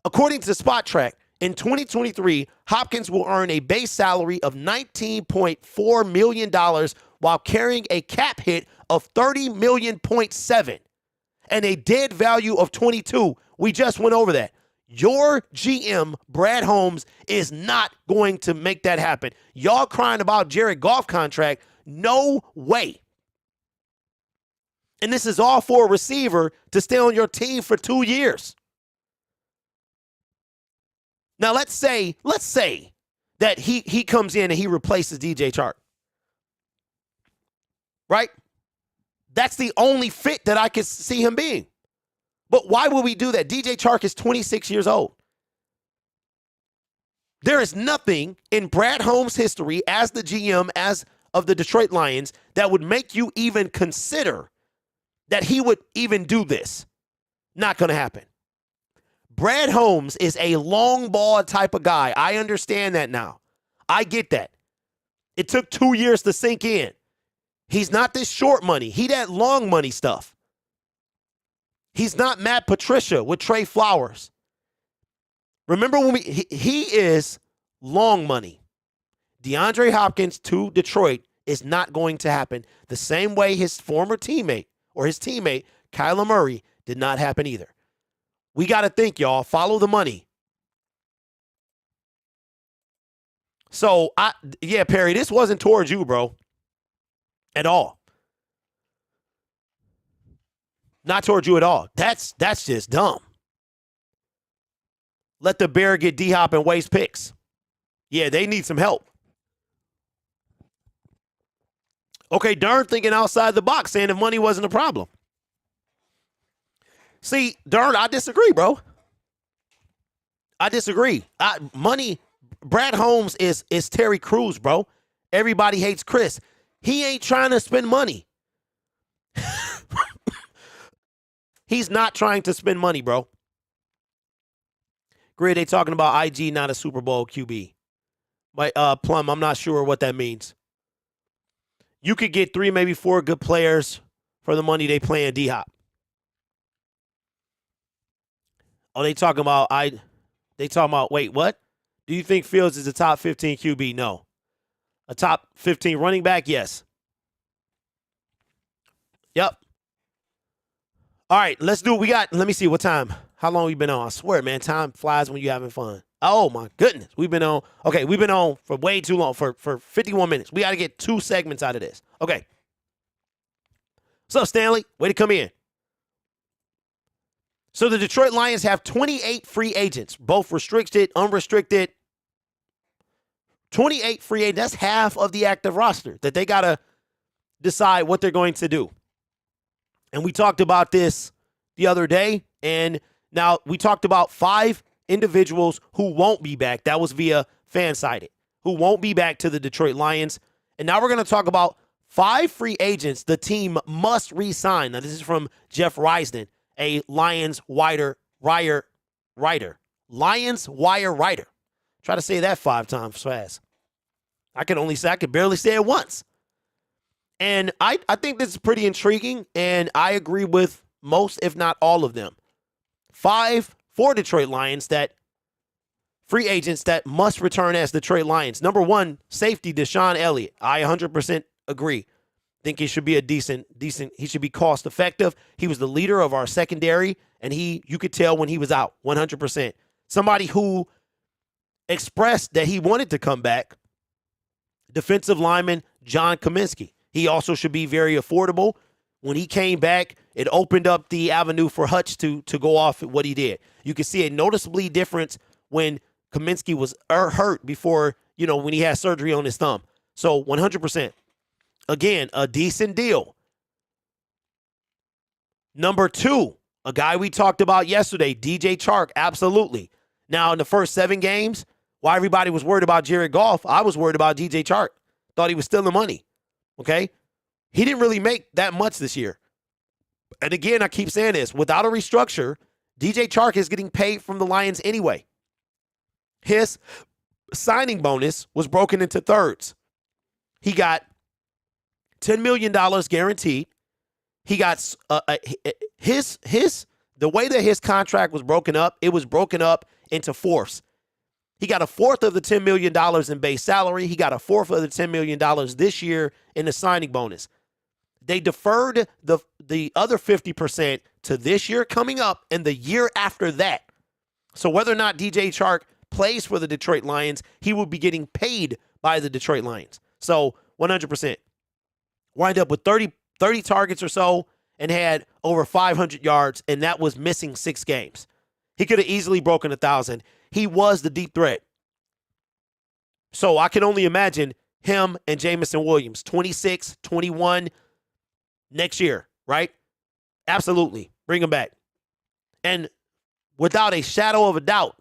According to Spot Track, in 2023, Hopkins will earn a base salary of $19.4 million while carrying a cap hit of $30.7 million and a dead value of 22. We just went over that. Your GM, Brad Holmes, is not going to make that happen. Y'all crying about Jared Goff contract. No way. And this is all for a receiver to stay on your team for 2 years. Now, let's say that he comes in and he replaces DJ Chark. Right? That's the only fit that I could see him being. But why would we do that? DJ Chark is 26 years old. There is nothing in Brad Holmes' history as the GM as of the Detroit Lions that would make you even consider that he would even do this. Not going to happen. Brad Holmes is a long ball type of guy. I understand that now. I get that. It took 2 years to sink in. He's not this short money. He that long money stuff. He's not Matt Patricia with Trey Flowers. Remember when he is long money. DeAndre Hopkins to Detroit is not going to happen the same way his former teammate or his teammate, Kyler Murray, did not happen either. We got to think, y'all. Follow the money. So, Perry, this wasn't towards you, bro. At all. Not towards you at all. That's just dumb. Let the Bear get D-Hop and waste picks. Yeah, they need some help. Okay, Dern thinking outside the box, saying if money wasn't a problem. See, Dern, I disagree, bro. I disagree. Money, Brad Holmes is Terry Crews, bro. Everybody hates Chris. He ain't trying to spend money. He's not trying to spend money, bro. Grid, they talking about IG, not a Super Bowl QB. But Plum, I'm not sure what that means. You could get 3, maybe 4 good players for the money they playing D-Hop. Oh, they talking about wait, what? Do you think Fields is a top 15 QB? No. A top 15 running back? Yes. Yep. All right, let's do it. Let me see what time. How long we been on? I swear, man, time flies when you're having fun. Oh, my goodness. We've been on for way too long, for 51 minutes. We got to get 2 segments out of this. Okay. What's up, Stanley? Way to come in. So the Detroit Lions have 28 free agents, both restricted, unrestricted. 28 free agents. That's half of the active roster that they got to decide what they're going to do. And we talked about this the other day, and now we talked about 5 individuals who won't be back. That was via FanSided, who won't be back to the Detroit Lions. And now we're going to talk about 5 free agents the team must re-sign. Now, this is from Jeff Reisden, a Lions wire writer. Lions wire writer. Try to say that 5 times fast. I could barely say it once. And I think this is pretty intriguing, and I agree with most, if not all of them. 5 for Detroit Lions that free agents that must return as Detroit Lions. Number 1, safety Deshaun Elliott. I 100% agree. Think he should be a decent, he should be cost effective. He was the leader of our secondary, and you could tell when he was out, 100%. Somebody who expressed that he wanted to come back. Defensive lineman John Kaminsky. He also should be very affordable. When he came back, it opened up the avenue for Hutch to go off at what he did. You can see a noticeably difference when Kaminsky was hurt before, when he had surgery on his thumb. So 100%. Again, a decent deal. Number 2, a guy we talked about yesterday, DJ Chark, absolutely. Now, in the first 7 games, while everybody was worried about Jared Goff, I was worried about DJ Chark. Thought he was stealing money. Okay? He didn't really make that much this year. And again, I keep saying this. Without a restructure, DJ Chark is getting paid from the Lions anyway. His signing bonus was broken into thirds. He got $10 million guaranteed. He got the way that his contract was broken up, it was broken up into fourths. He got a fourth of the $10 million in base salary. He got a fourth of the $10 million this year in the signing bonus. They deferred the other 50% to this year coming up and the year after that. So whether or not DJ Chark plays for the Detroit Lions, he will be getting paid by the Detroit Lions. So 100%. Wind up with 30 targets or so and had over 500 yards, and that was missing 6 games. He could have easily broken 1,000. He was the deep threat. So I can only imagine him and Jamison Williams, 26, 21 next year, right? Absolutely. Bring him back. And without a shadow of a doubt,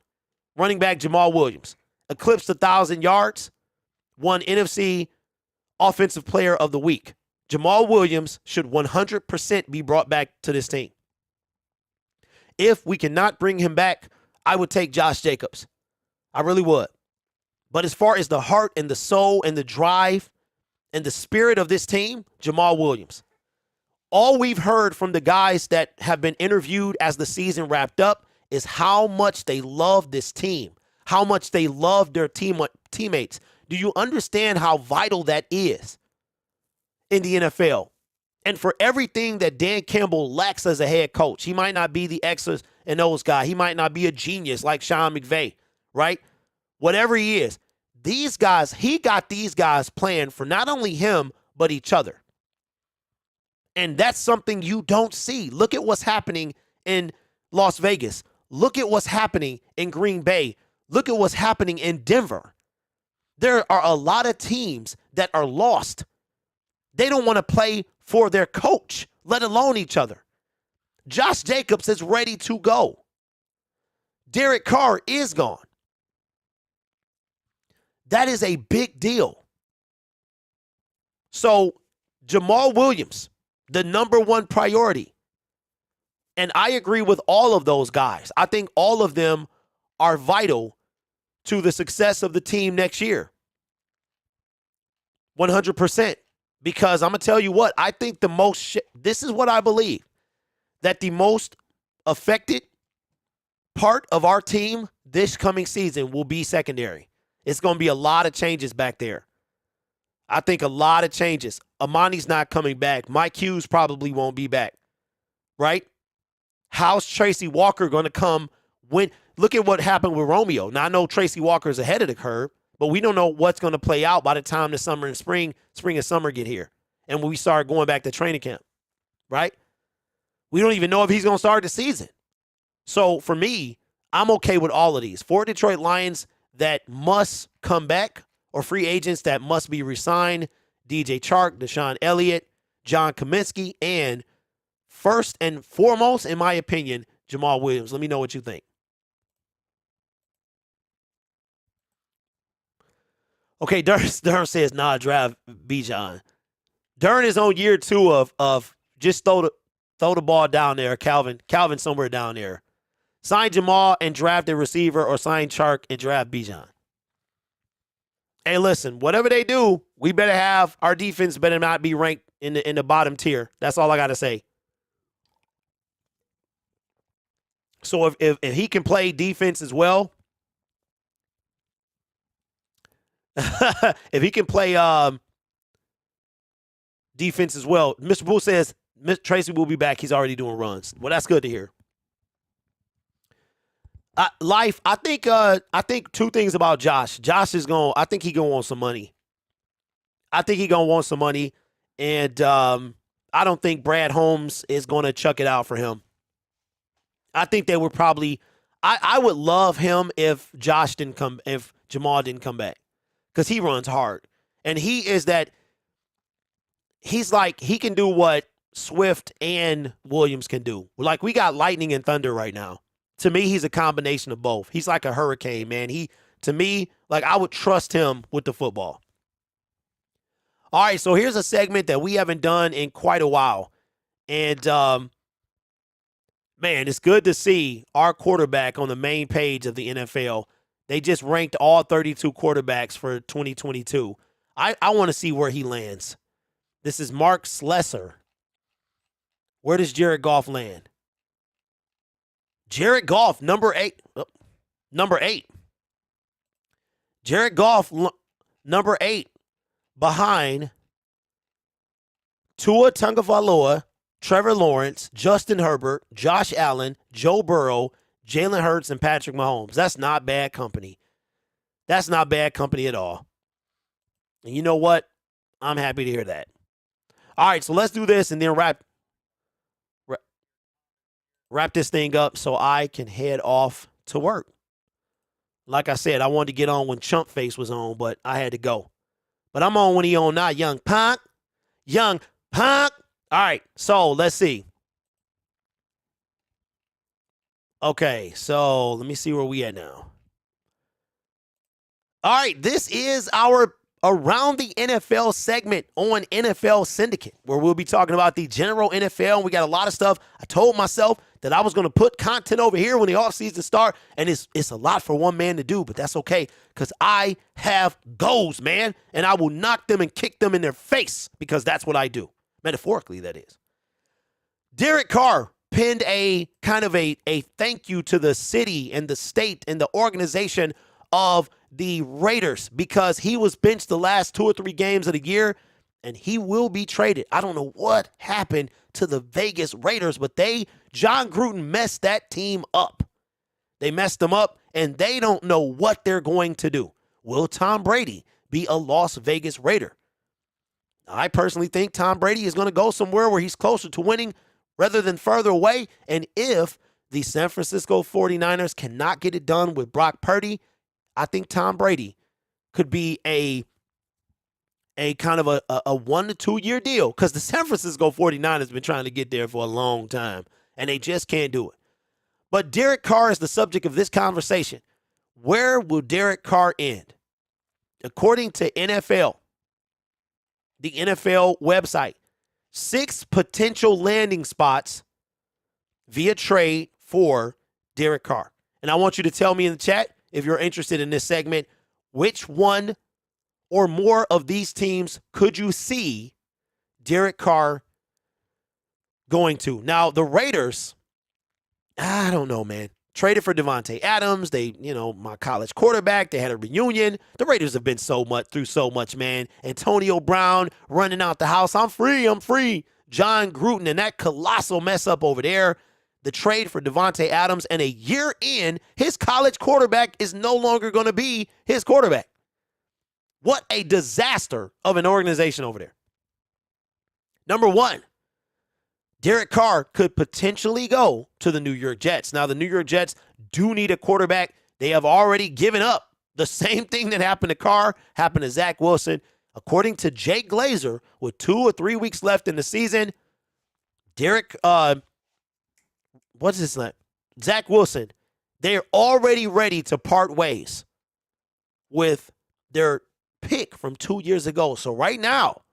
running back Jamal Williams eclipsed 1,000 yards, won NFC Offensive Player of the Week. Jamal Williams should 100% be brought back to this team. If we cannot bring him back, I would take Josh Jacobs. I really would. But as far as the heart and the soul and the drive and the spirit of this team, Jamal Williams. All we've heard from the guys that have been interviewed as the season wrapped up is how much they love this team, how much they love their teammates. Do you understand how vital that is in the NFL? And for everything that Dan Campbell lacks as a head coach, he might not be the X's and O's guy. He might not be a genius like Sean McVay, right? Whatever he is, these guys, he got these guys playing for not only him, but each other. And that's something you don't see. Look at what's happening in Las Vegas. Look at what's happening in Green Bay. Look at what's happening in Denver. There are a lot of teams that are lost. They don't want to play for their coach, let alone each other. Josh Jacobs is ready to go. Derek Carr is gone. That is a big deal. So, Jamal Williams, the number one priority. And I agree with all of those guys. I think all of them are vital to the success of the team next year. 100%. Because I'm going to tell you what, I think this is what I believe, that the most affected part of our team this coming season will be secondary. It's going to be a lot of changes back there. I think a lot of changes. Amani's not coming back. Mike Hughes probably won't be back, right? How's Tracy Walker going to come when? Look at what happened with Romeo. Now, I know Tracy Walker is ahead of the curve, but we don't know what's going to play out by the time the summer and spring and summer get here. And when we start going back to training camp, right? We don't even know if he's going to start the season. So for me, I'm okay with all of these. 4 Detroit Lions that must come back or free agents that must be re-signed: DJ Chark, Deshaun Elliott, John Kaminsky, and first and foremost, in my opinion, Jamal Williams. Let me know what you think. Okay, Durham says, nah, draft Bijan. Durham is on year 2 of just throw the ball down there, Calvin somewhere down there. Sign Jamal and draft a receiver, or sign Chark and draft Bijan. Hey, listen, whatever they do, we better have our defense better not be ranked in the bottom tier. That's all I got to say. So if he can play defense as well, if he can play defense as well, Mr. Poole says Tracy will be back. He's already doing runs. Well, that's good to hear. I think 2 things about Josh. I think he gonna want some money. And I don't think Brad Holmes is gonna chuck it out for him. I think they would probably. I would love him if Jamal didn't come back, because he runs hard, and he can do what Swift and Williams can do. Like, we got lightning and thunder right now. To me, he's a combination of both. He's like a hurricane, man. To me, I would trust him with the football. All right, so here's a segment that we haven't done in quite a while. And, man, it's good to see our quarterback on the main page of the NFL. They just ranked all 32 quarterbacks for 2022. I want to see where he lands. This is Mark Slesser. Where does Jared Goff land? Jared Goff, number 8. Number 8. Jared Goff, number 8, behind Tua Tagovailoa, Trevor Lawrence, Justin Herbert, Josh Allen, Joe Burrow, Jalen Hurts, and Patrick Mahomes. That's not bad company. That's not bad company at all. And you know what? I'm happy to hear that. All right, so let's do this and then wrap this thing up so I can head off to work. Like I said, I wanted to get on when Chump Face was on, but I had to go. But I'm on when he on now, young punk. Young punk. All right, so let's see. Okay, so let me see where we at now. All right, this is our Around the NFL segment on NFL Syndicate, where we'll be talking about the general NFL, and we got a lot of stuff. I told myself that I was going to put content over here when the offseason start, and it's a lot for one man to do, but that's okay, because I have goals, man, and I will knock them and kick them in their face, because that's what I do. Metaphorically, that is. Derek Carr penned a kind of a thank you to the city and the state and the organization of the Raiders because he was benched the last 2 or 3 games of the year and he will be traded. I don't know what happened to the Vegas Raiders, but John Gruden messed that team up. They messed them up and they don't know what they're going to do. Will Tom Brady be a Las Vegas Raider? I personally think Tom Brady is going to go somewhere where he's closer to winning rather than further away. And if the San Francisco 49ers cannot get it done with Brock Purdy, I think Tom Brady could be a kind of a 1 to 2 year deal because the San Francisco 49ers have been trying to get there for a long time and they just can't do it. But Derek Carr is the subject of this conversation. Where will Derek Carr end? According to NFL, the NFL website, 6 potential landing spots via trade for Derek Carr. And I want you to tell me in the chat, if you're interested in this segment, which one or more of these teams could you see Derek Carr going to? Now, the Raiders, I don't know, man. Traded for Devontae Adams. My college quarterback. They had a reunion. The Raiders have been through so much, man. Antonio Brown running out the house. I'm free. John Gruden and that colossal mess up over there. The trade for Devontae Adams, and a year in, his college quarterback is no longer going to be his quarterback. What a disaster of an organization over there. Number 1. Derek Carr could potentially go to the New York Jets. Now, the New York Jets do need a quarterback. They have already given up. The same thing that happened to Carr happened to Zach Wilson. According to Jake Glazer, with 2 or 3 weeks left in the season, Zach Wilson, they're already ready to part ways with their pick from 2 years ago. So right now,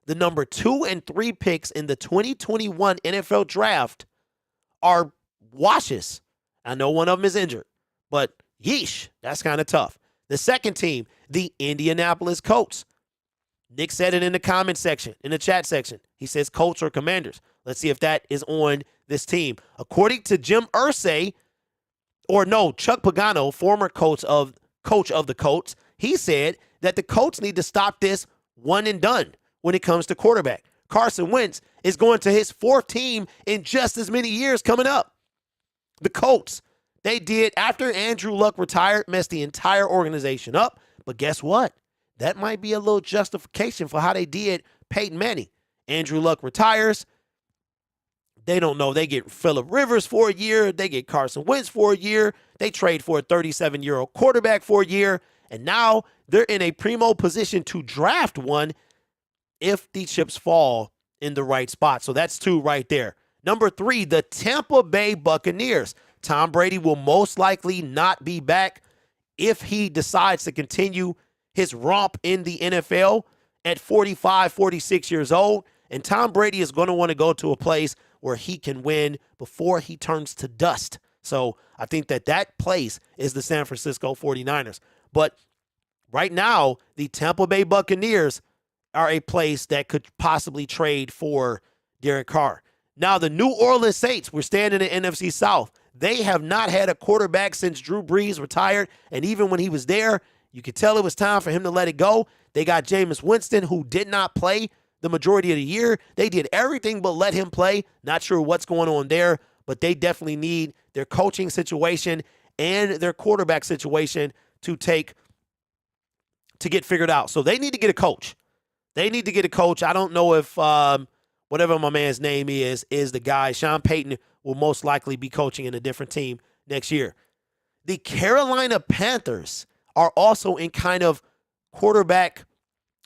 the number 2 and 3 picks in the 2021 NFL draft are washes. I know one of them is injured, but yeesh, that's kind of tough. The second team, the Indianapolis Colts. Nick said it in the comment section, in the chat section. He says Colts or Commanders. Let's see if that is on this team. According to Chuck Pagano, former coach of the Colts, he said that the Colts need to stop this one and done when it comes to quarterback. Carson Wentz is going to his 4th team in just as many years coming up. The Colts, they did, after Andrew Luck retired, messed the entire organization up. But guess what? That might be a little justification for how they did Peyton Manning. Andrew Luck retires. They don't know. They get Phillip Rivers for a year. They get Carson Wentz for a year. They trade for a 37-year-old quarterback for a year. And now they're in a primo position to draft one if the chips fall in the right spot. So that's 2 right there. Number 3, the Tampa Bay Buccaneers. Tom Brady will most likely not be back if he decides to continue his romp in the NFL at 45, 46 years old. And Tom Brady is going to want to go to a place where he can win before he turns to dust. So I think that place is the San Francisco 49ers. But right now, the Tampa Bay Buccaneers are a place that could possibly trade for Derek Carr. Now, the New Orleans Saints, we're staying in the NFC South. They have not had a quarterback since Drew Brees retired, and even when he was there, you could tell it was time for him to let it go. They got Jameis Winston, who did not play the majority of the year. They did everything but let him play. Not sure what's going on there, but they definitely need their coaching situation and their quarterback situation to get figured out. So they need to get a coach. I don't know if whatever my man's name is the guy. Sean Payton will most likely be coaching in a different team next year. The Carolina Panthers are also in kind of quarterback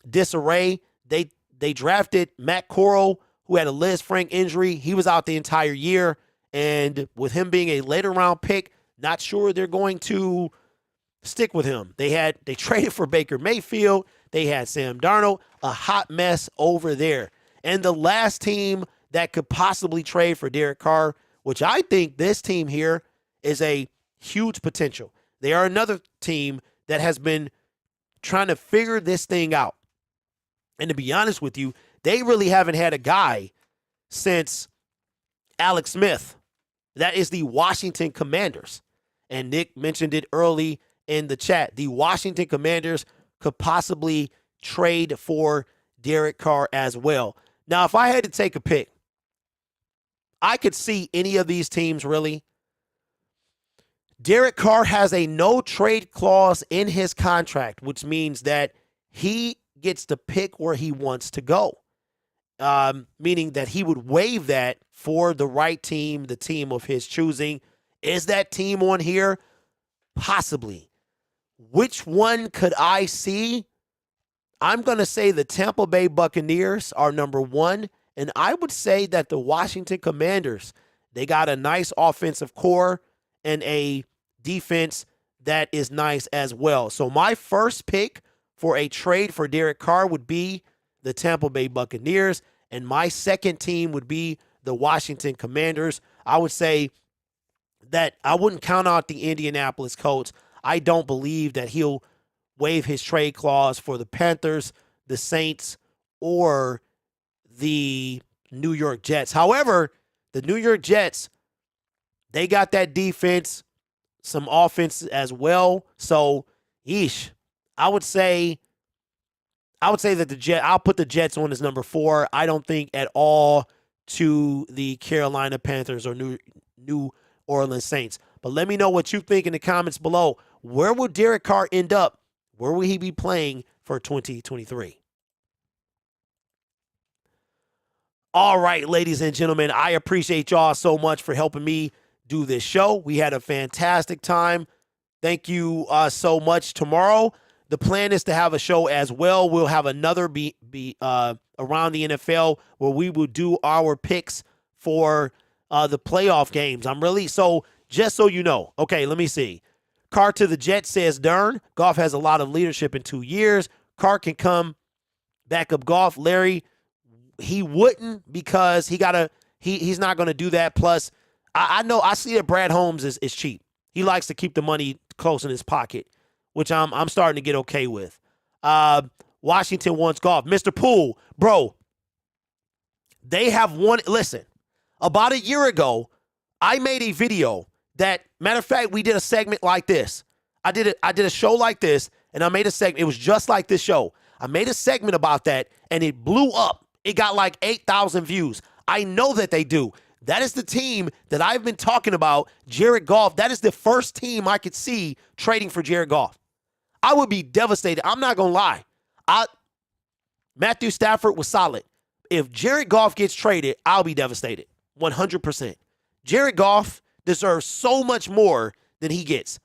disarray. They drafted Matt Corral, who had a Liz Frank injury. He was out the entire year. And with him being a later round pick, not sure they're going to stick with him. They traded for Baker Mayfield. They had Sam Darnold, a hot mess over there. And the last team that could possibly trade for Derek Carr, which I think this team here is a huge potential. They are another team that has been trying to figure this thing out. And to be honest with you, they really haven't had a guy since Alex Smith. That is the Washington Commanders. And Nick mentioned it early in the chat. The Washington Commanders could possibly trade for Derek Carr as well. Now, if I had to take a pick, I could see any of these teams really. Derek Carr has a no trade clause in his contract, which means that he gets to pick where he wants to go. Meaning that he would waive that for the right team, the team of his choosing. Is that team on here? Possibly. Which one could I see? I'm going to say the Tampa Bay Buccaneers are number one, and I would say that the Washington Commanders, they got a nice offensive core and a defense that is nice as well. So my first pick for a trade for Derek Carr would be the Tampa Bay Buccaneers, and my second team would be the Washington Commanders. I would say that I wouldn't count out the Indianapolis Colts. I don't believe that he'll waive his trade clause for the Panthers, the Saints, or the New York Jets. However, the New York Jets, they got that defense, some offense as well. So, I would say that I'll put the Jets on as number 4. I don't think at all to the Carolina Panthers or New Orleans Saints. But let me know what you think in the comments below. Where will Derek Carr end up? Where will he be playing for 2023? All right, ladies and gentlemen, I appreciate y'all so much for helping me do this show. We had a fantastic time. Thank you so much. Tomorrow, the plan is to have a show as well. We'll have another be around the NFL where we will do our picks for the playoff games. Just so you know. Okay, let me see. Carr to the Jets says, Dern, Goff has a lot of leadership in 2 years. Carr can come back up Goff. Larry, he wouldn't because he's not going to do that. Plus, I see that Brad Holmes is cheap. He likes to keep the money close in his pocket, which I'm starting to get okay with. Washington wants Goff. Mr. Poole, bro, they have won. Listen, about a year ago, I made a video that, matter of fact, we did a segment like this. I did a show like this, and I made a segment. It was just like this show. I made a segment about that, and it blew up. It got like 8,000 views. I know that they do. That is the team that I've been talking about, Jared Goff. That is the first team I could see trading for Jared Goff. I would be devastated. I'm not going to lie. Matthew Stafford was solid. If Jared Goff gets traded, I'll be devastated. 100%. Jared Goff deserves so much more than he gets.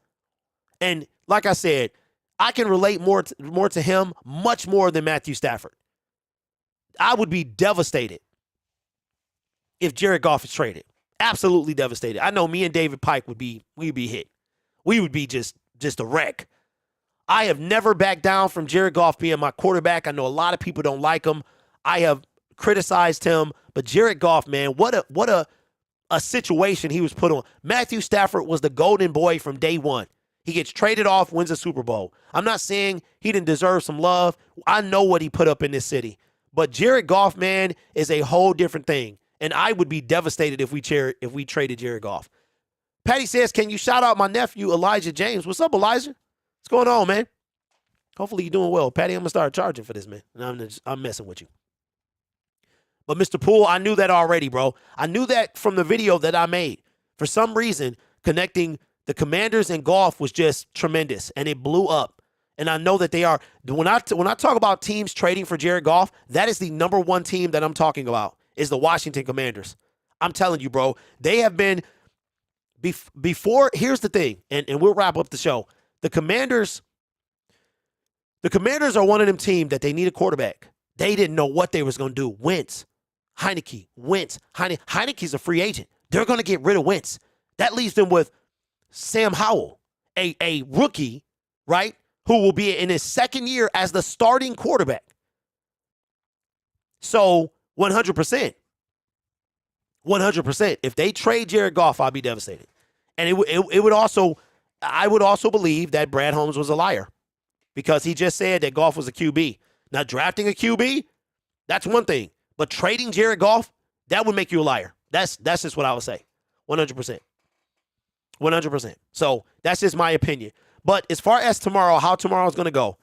And like I said, I can relate more to him, much more than Matthew Stafford. I would be devastated if Jared Goff is traded. Absolutely devastated. I know me and David Pike we'd be hit. We would be just a wreck. I have never backed down from Jared Goff being my quarterback. I know a lot of people don't like him. I have criticized him, but Jared Goff, man, what a situation he was put on. Matthew Stafford was the golden boy from day one. He gets traded off, wins a Super Bowl. I'm not saying he didn't deserve some love. I know what he put up in this city. But Jared Goff, man, is a whole different thing. And I would be devastated if we traded Jared Goff. Patty says, can you shout out my nephew, Elijah James? What's up, Elijah? What's going on, man? Hopefully you're doing well. Patty, I'm going to start charging for this, man. And I'm messing with you. But Mr. Poole, I knew that already, bro. I knew that from the video that I made. For some reason, connecting the Commanders and Goff was just tremendous, and it blew up. And I know that they are. When I talk about teams trading for Jared Goff, that is the number one team that I'm talking about, is the Washington Commanders. I'm telling you, bro. They have been, before, here's the thing, and we'll wrap up the show. The Commanders are one of them teams that they need a quarterback. They didn't know what they was going to do. Wentz, Heineke, Wentz. Heineke's a free agent. They're going to get rid of Wentz. That leaves them with Sam Howell, a rookie, right, who will be in his second year as the starting quarterback. So 100%. If they trade Jared Goff, I'll be devastated. And I would also believe that Brad Holmes was a liar, because he just said that Goff was a QB. Now, drafting a QB, that's one thing. But trading Jared Goff, that would make you a liar. That's just what I would say. 100%. 100%. So that's just my opinion. But as far as tomorrow, how tomorrow is going to go,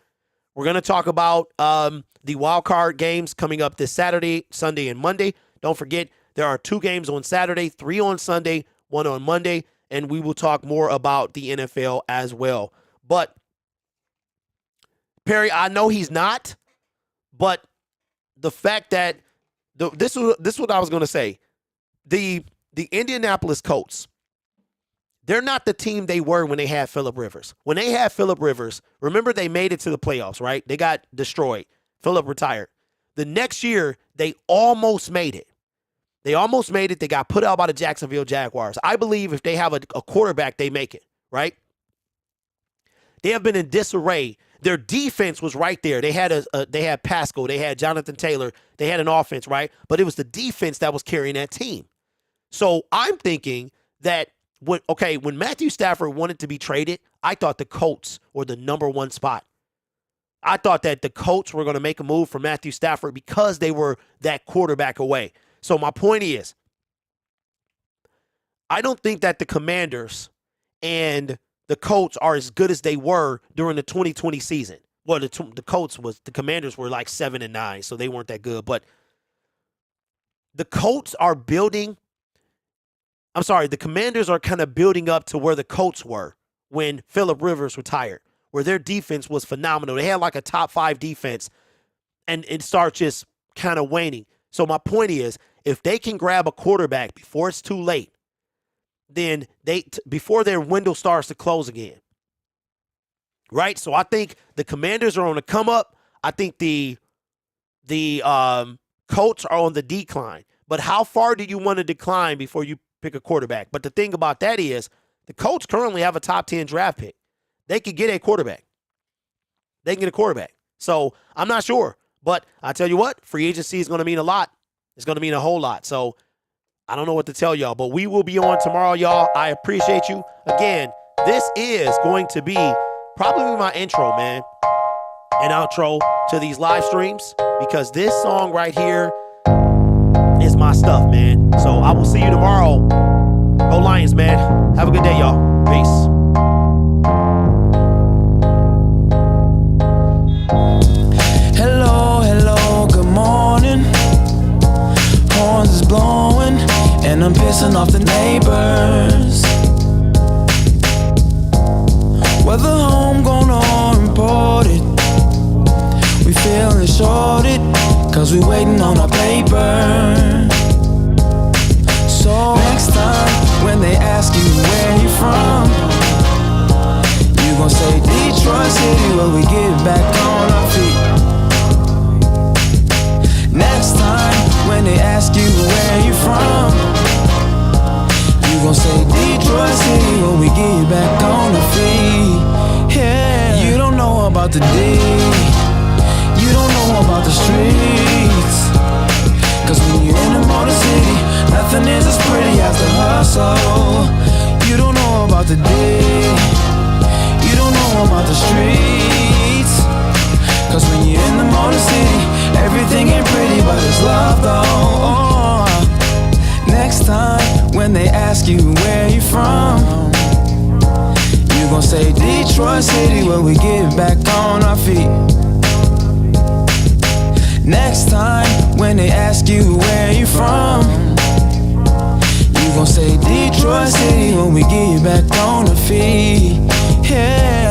we're going to talk about the wild card games coming up this Saturday, Sunday, and Monday. Don't forget, there are 2 games on Saturday, 3 on Sunday, 1 on Monday, and we will talk more about the NFL as well. But, Perry, I know he's not, but the fact that this is what I was going to say. The Indianapolis Colts, they're not the team they were when they had Phillip Rivers. When they had Phillip Rivers, remember they made it to the playoffs, right? They got destroyed. Phillip retired. The next year, they almost made it. They almost made it. They got put out by the Jacksonville Jaguars. I believe if they have a quarterback, they make it, right? They have been in disarray. Their defense was right there. They had Pascal. They had Jonathan Taylor. They had an offense, right? But it was the defense that was carrying that team. So I'm thinking that when Matthew Stafford wanted to be traded, I thought the Colts were the number 1 spot. I thought that the Colts were going to make a move for Matthew Stafford because they were that quarterback away. So my point is, I don't think that the Commanders and the Colts are as good as they were during the 2020 season. Well, the Commanders were like 7-9, so they weren't that good. But the Colts are building. I'm sorry, the Commanders are kind of building up to where the Colts were when Phillip Rivers retired, where their defense was phenomenal. They had like a top 5 defense, and it starts just kind of waning. So my point is, if they can grab a quarterback before it's too late, then before their window starts to close again, right? So I think the Commanders are on the come up. I think the Colts are on the decline. But how far do you want to decline before you pick a quarterback? But the thing about that is, the Colts currently have a top 10 draft pick. They could get a quarterback. They can get a quarterback. So I'm not sure. But I tell you what, free agency is going to mean a lot. It's going to mean a whole lot. So I don't know what to tell y'all, but we will be on tomorrow, y'all. I appreciate you. Again, this is going to be probably my intro, man, and outro to these live streams, because this song right here is my stuff, man. So I will see you tomorrow. Go Lions, man. Have a good day, y'all. Peace. Hello, good morning. Horns is blowing, and I'm pissing off the neighbors. Whether homegrown or imported, we feeling shorted, cause we waiting on our paper. So next time when they ask you where you from, you gon' say Detroit City, where we get back on our feet. Next time when they ask you where you from, you gon' say Detroit City, when we get back on our feet. Yeah, you don't know about the D, you don't know about the streets, cause when you're in the Motor City, nothing is as pretty as the hustle. You don't know about the D, you don't know about the streets, cause when you're in the Motor City, everything ain't pretty, but it's love though. Next time when they ask you where you from, you gon' say Detroit City, where we get back on our feet. Next time when they ask you where you from, you gon' say Detroit City, when we get back on our feet. Yeah.